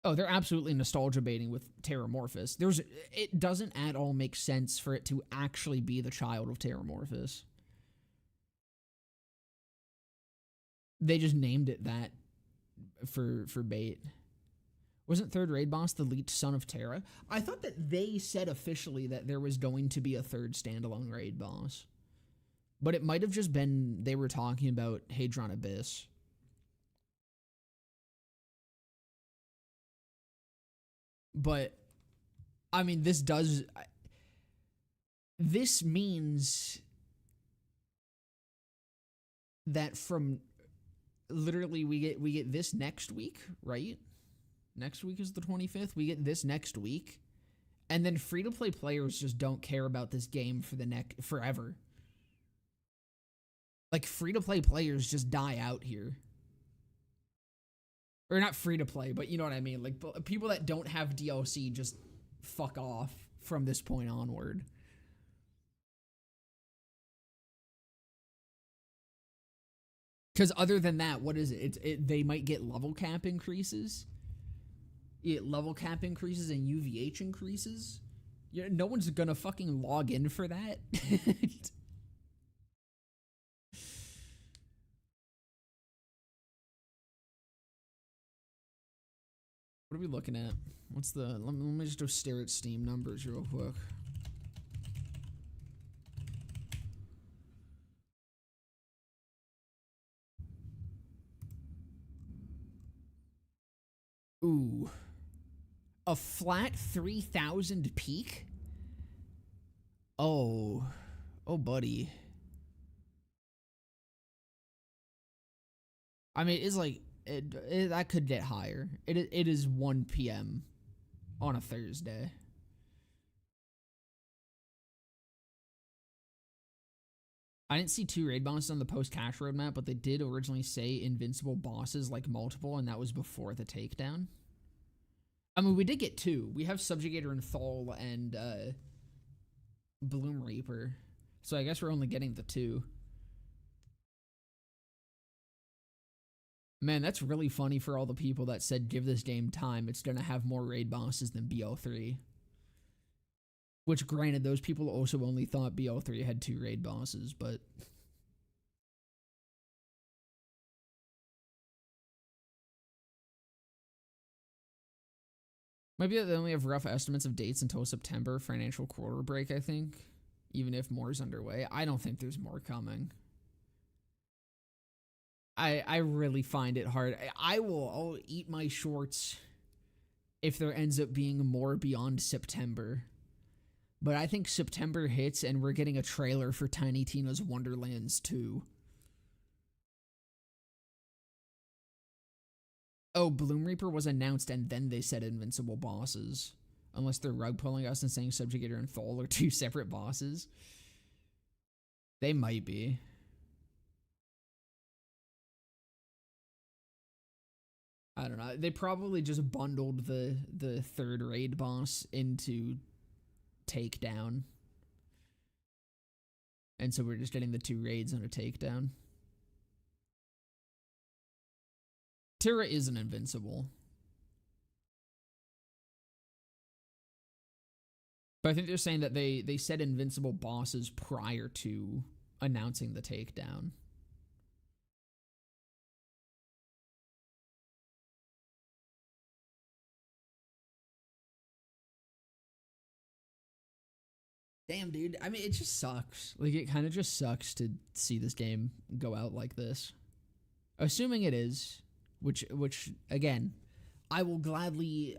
Oh, they're absolutely nostalgia baiting with Terramorphous. It doesn't at all make sense for it to actually be the child of Terramorphous. They just named it that for bait. Wasn't third raid boss the leech son of Terra? I thought that they said officially that there was going to be a third standalone raid boss. But it might have just been they were talking about Hadron Abyss. But, I mean, this means that from literally we get this next week, right? Next week is the 25th. We get this next week. And then free-to-play players just don't care about this game for forever. Like, free-to-play players just die out here. Or not free-to-play, but you know what I mean. Like, people that don't have DLC just fuck off from this point onward. Because other than that, what is it? They might get level cap increases. Level cap increases and UVH increases. Yeah, no one's gonna fucking log in for that. What are we looking at? What's the... Let me just go stare at Steam numbers real quick. Ooh. A flat 3,000 peak? Oh, buddy. I mean, it's like that could get higher. It is 1 p.m. on a Thursday. I didn't see 2 raid bosses on the post-cash roadmap, but they did originally say invincible bosses, like multiple, and that was before the takedown. I mean, we did get 2. We have Subjugator and Thal and Bloom Reaper. So I guess we're only getting the 2. Man, that's really funny for all the people that said give this game time. It's gonna have more raid bosses than BL3. Which, granted, those people also only thought BL3 had 2 raid bosses, but... Maybe they only have rough estimates of dates until September, financial quarter break, I think. Even if more is underway. I don't think there's more coming. I really find it hard. I'll eat my shorts if there ends up being more beyond September. But I think September hits and we're getting a trailer for Tiny Tina's Wonderlands 2. Oh, Bloom Reaper was announced and then they said invincible bosses. Unless they're rug pulling us and saying Subjugator and Thal are 2 separate bosses. They might be. I don't know. They probably just bundled the 3rd raid boss into takedown. And so we're just getting the 2 raids on a takedown. Terra isn't invincible. But I think they're saying that they said invincible bosses prior to announcing the takedown. Damn, dude. I mean, it just sucks. Like, it kind of just sucks to see this game go out like this. Assuming it is, which again, I will gladly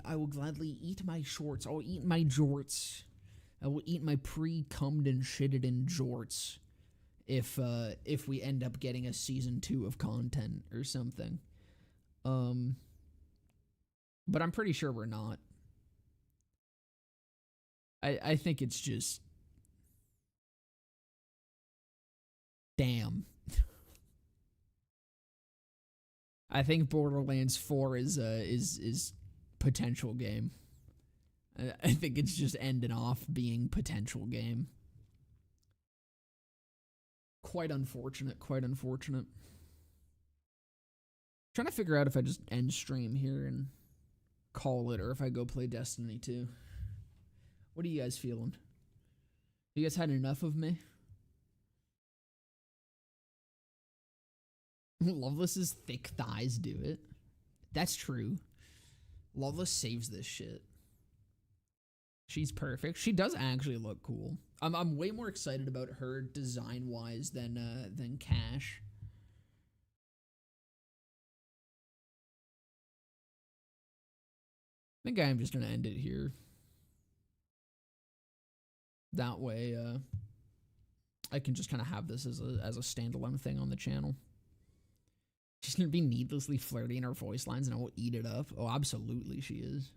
eat my shorts. I'll eat my jorts. I will eat my pre-cummed and shitted in jorts if we end up getting a season 2 of content or something. But I'm pretty sure we're not. I think it's just damn. I think Borderlands 4 is potential game. I think it's just ending off being potential game. Quite unfortunate, quite unfortunate. Trying to figure out if I just end stream here and call it or if I go play Destiny 2. What are you guys feeling? You guys had enough of me? Loveless's thick thighs do it. That's true. Loveless saves this shit. She's perfect. She does actually look cool. I'm way more excited about her design-wise than Cash. I think I'm just gonna end it here. That way, I can just kind of have this as a standalone thing on the channel. She's gonna be needlessly flirty in her voice lines, and I will eat it up. Oh, absolutely, she is.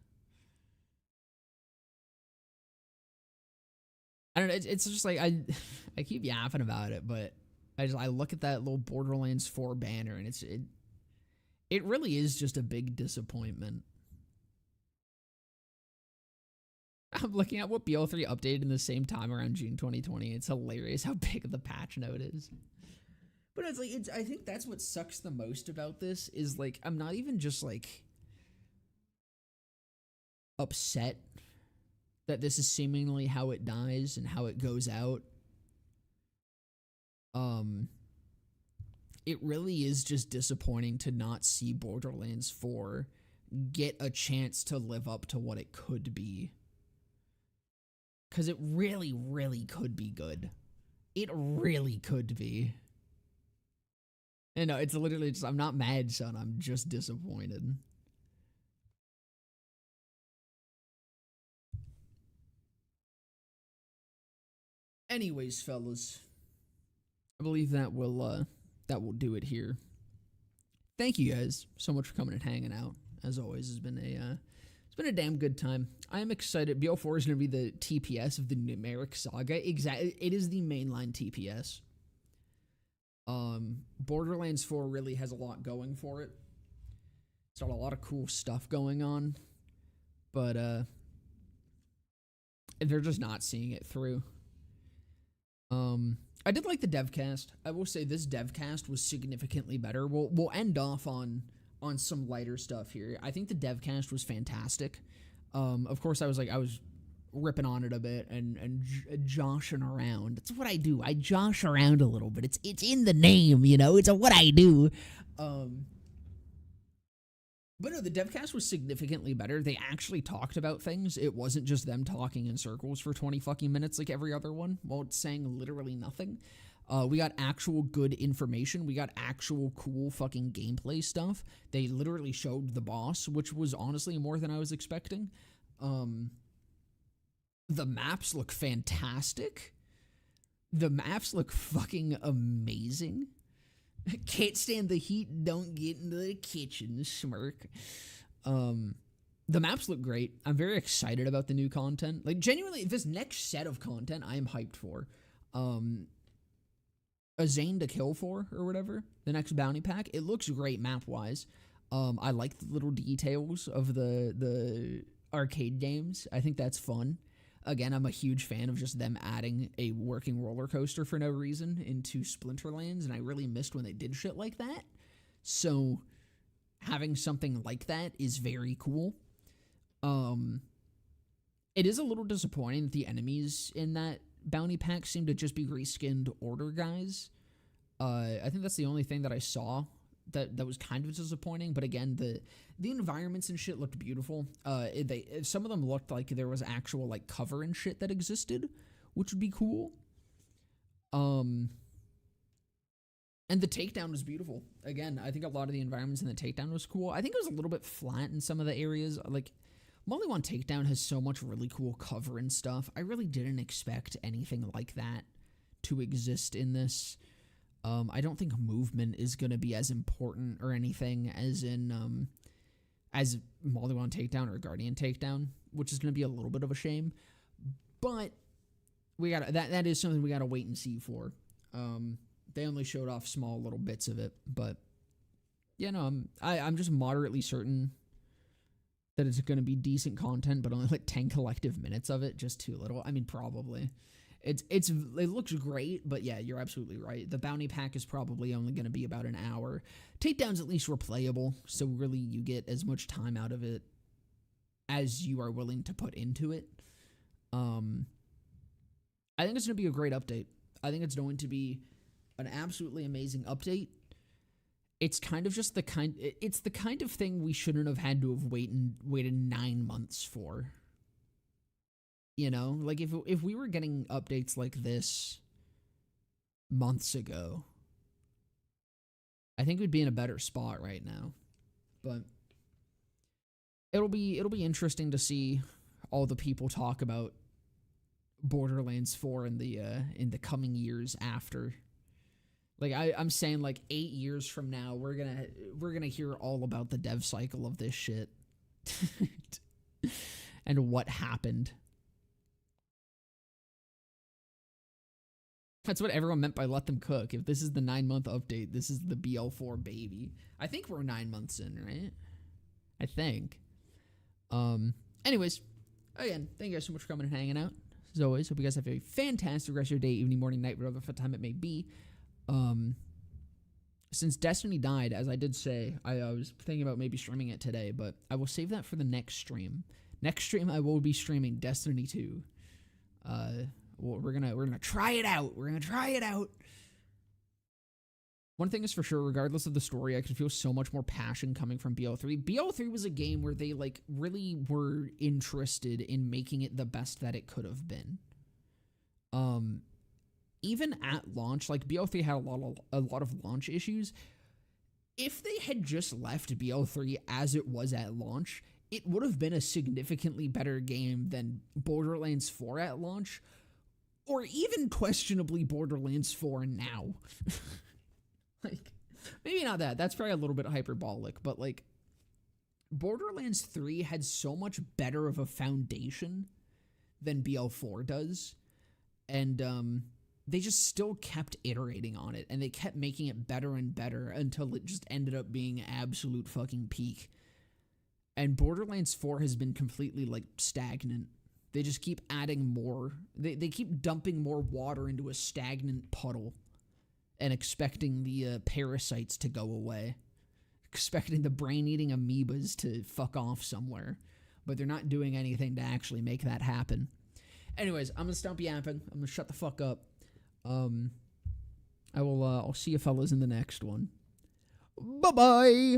I don't know. It's just like I keep yapping about it, but I look at that little Borderlands 4 banner, and it really is just a big disappointment. I'm looking at what BL3 updated in the same time around June 2020. It's hilarious how big the patch note is. But it's like, I think that's what sucks the most about this is like, I'm not even just like upset that this is seemingly how it dies and how it goes out. It really is just disappointing to not see Borderlands 4 get a chance to live up to what it could be. Because it really, really could be good. It really could be. You know, it's literally just, I'm not mad, son. I'm just disappointed. Anyways, fellas, I believe that will do it here. Thank you guys so much for coming and hanging out. As always, it's been a damn good time. I am excited. BO4 is going to be the TPS of the numeric saga. Exactly, it is the mainline TPS. Borderlands 4 really has a lot going for it. It's got a lot of cool stuff going on, but they're just not seeing it through. I did like the Devcast. I will say this Devcast was significantly better. We'll end off on some lighter stuff here. I think the Devcast was fantastic. Of course, I was ripping on it a bit and joshing around. That's what I do. I josh around a little bit. It's in the name, you know. It's what I do. But no, the Devcast was significantly better. They actually talked about things. It wasn't just them talking in circles for 20 fucking minutes like every other one while it's saying literally nothing. We got actual good information. We got actual cool fucking gameplay stuff. They literally showed the boss, which was honestly more than I was expecting. The maps look fantastic. The maps look fucking amazing. Can't stand the heat, don't get into the kitchen, smirk. The maps look great. I'm very excited about the new content. Like, genuinely, this next set of content I am hyped for. A Zane to kill for, or whatever, the next bounty pack. It looks great map-wise. I like the little details of the arcade games. I think that's fun. Again, I'm a huge fan of just them adding a working roller coaster for no reason into Splinterlands, and I really missed when they did shit like that. So, having something like that is very cool. It is a little disappointing that the enemies in that bounty pack seem to just be reskinned Order guys. I think that's the only thing that I saw that was kind of disappointing, but again, the environments and shit looked beautiful. Some of them looked like there was actual like cover and shit that existed, which would be cool. And the takedown was beautiful. Again, I think a lot of the environments in the takedown was cool. I think it was a little bit flat in some of the areas. Like, Molly One Takedown has so much really cool cover and stuff. I really didn't expect anything like that to exist in this. I don't think movement is going to be as important or anything as in as Molly One Takedown or Guardian Takedown, which is going to be a little bit of a shame. But we got that is something we got to wait and see for. They only showed off small little bits of it, but yeah, no, I'm just moderately certain that it's going to be decent content, but only like 10 collective minutes of it, just too little. I mean, probably. It looks great, but yeah, you're absolutely right. The bounty pack is probably only going to be about an hour. Takedowns at least were playable, so really you get as much time out of it as you are willing to put into it. I think it's going to be a great update. I think it's going to be an absolutely amazing update. It's kind of just the kind of thing we shouldn't have had to have waited 9 months for. You know, like if we were getting updates like this months ago, I think we'd be in a better spot right now. But it'll be interesting to see all the people talk about Borderlands 4 in the coming years after. Like I'm saying, like 8 years from now, we're gonna hear all about the dev cycle of this shit and what happened. That's what everyone meant by let them cook. If this is the 9-month update, this is the BL4 baby. I think we're 9 months in, right? I think. Anyways, again, thank you guys so much for coming and hanging out. As always, hope you guys have a fantastic rest of your day, evening, morning, night, whatever time it may be. Since Destiny died, as I did say, I was thinking about maybe streaming it today, but I will save that for the next stream. Next stream, I will be streaming Destiny 2. We're gonna try it out. We're gonna try it out. One thing is for sure, regardless of the story, I can feel so much more passion coming from BO3. BO3 was a game where they like really were interested in making it the best that it could have been. Even at launch, like BO3 had a lot of launch issues. If they had just left BO3 as it was at launch, it would have been a significantly better game than Borderlands 4 at launch, or even questionably Borderlands 4 now. Like, maybe not that. That's probably a little bit hyperbolic, but like, Borderlands 3 had so much better of a foundation than BL4 does. And they just still kept iterating on it, and they kept making it better and better until it just ended up being absolute fucking peak. And Borderlands 4 has been completely, like, stagnant. They just keep adding more. They keep dumping more water into a stagnant puddle and expecting the parasites to go away. Expecting the brain-eating amoebas to fuck off somewhere. But they're not doing anything to actually make that happen. Anyways, I'm gonna stop yapping. I'm gonna shut the fuck up. I'll see you fellas in the next one. Bye-bye!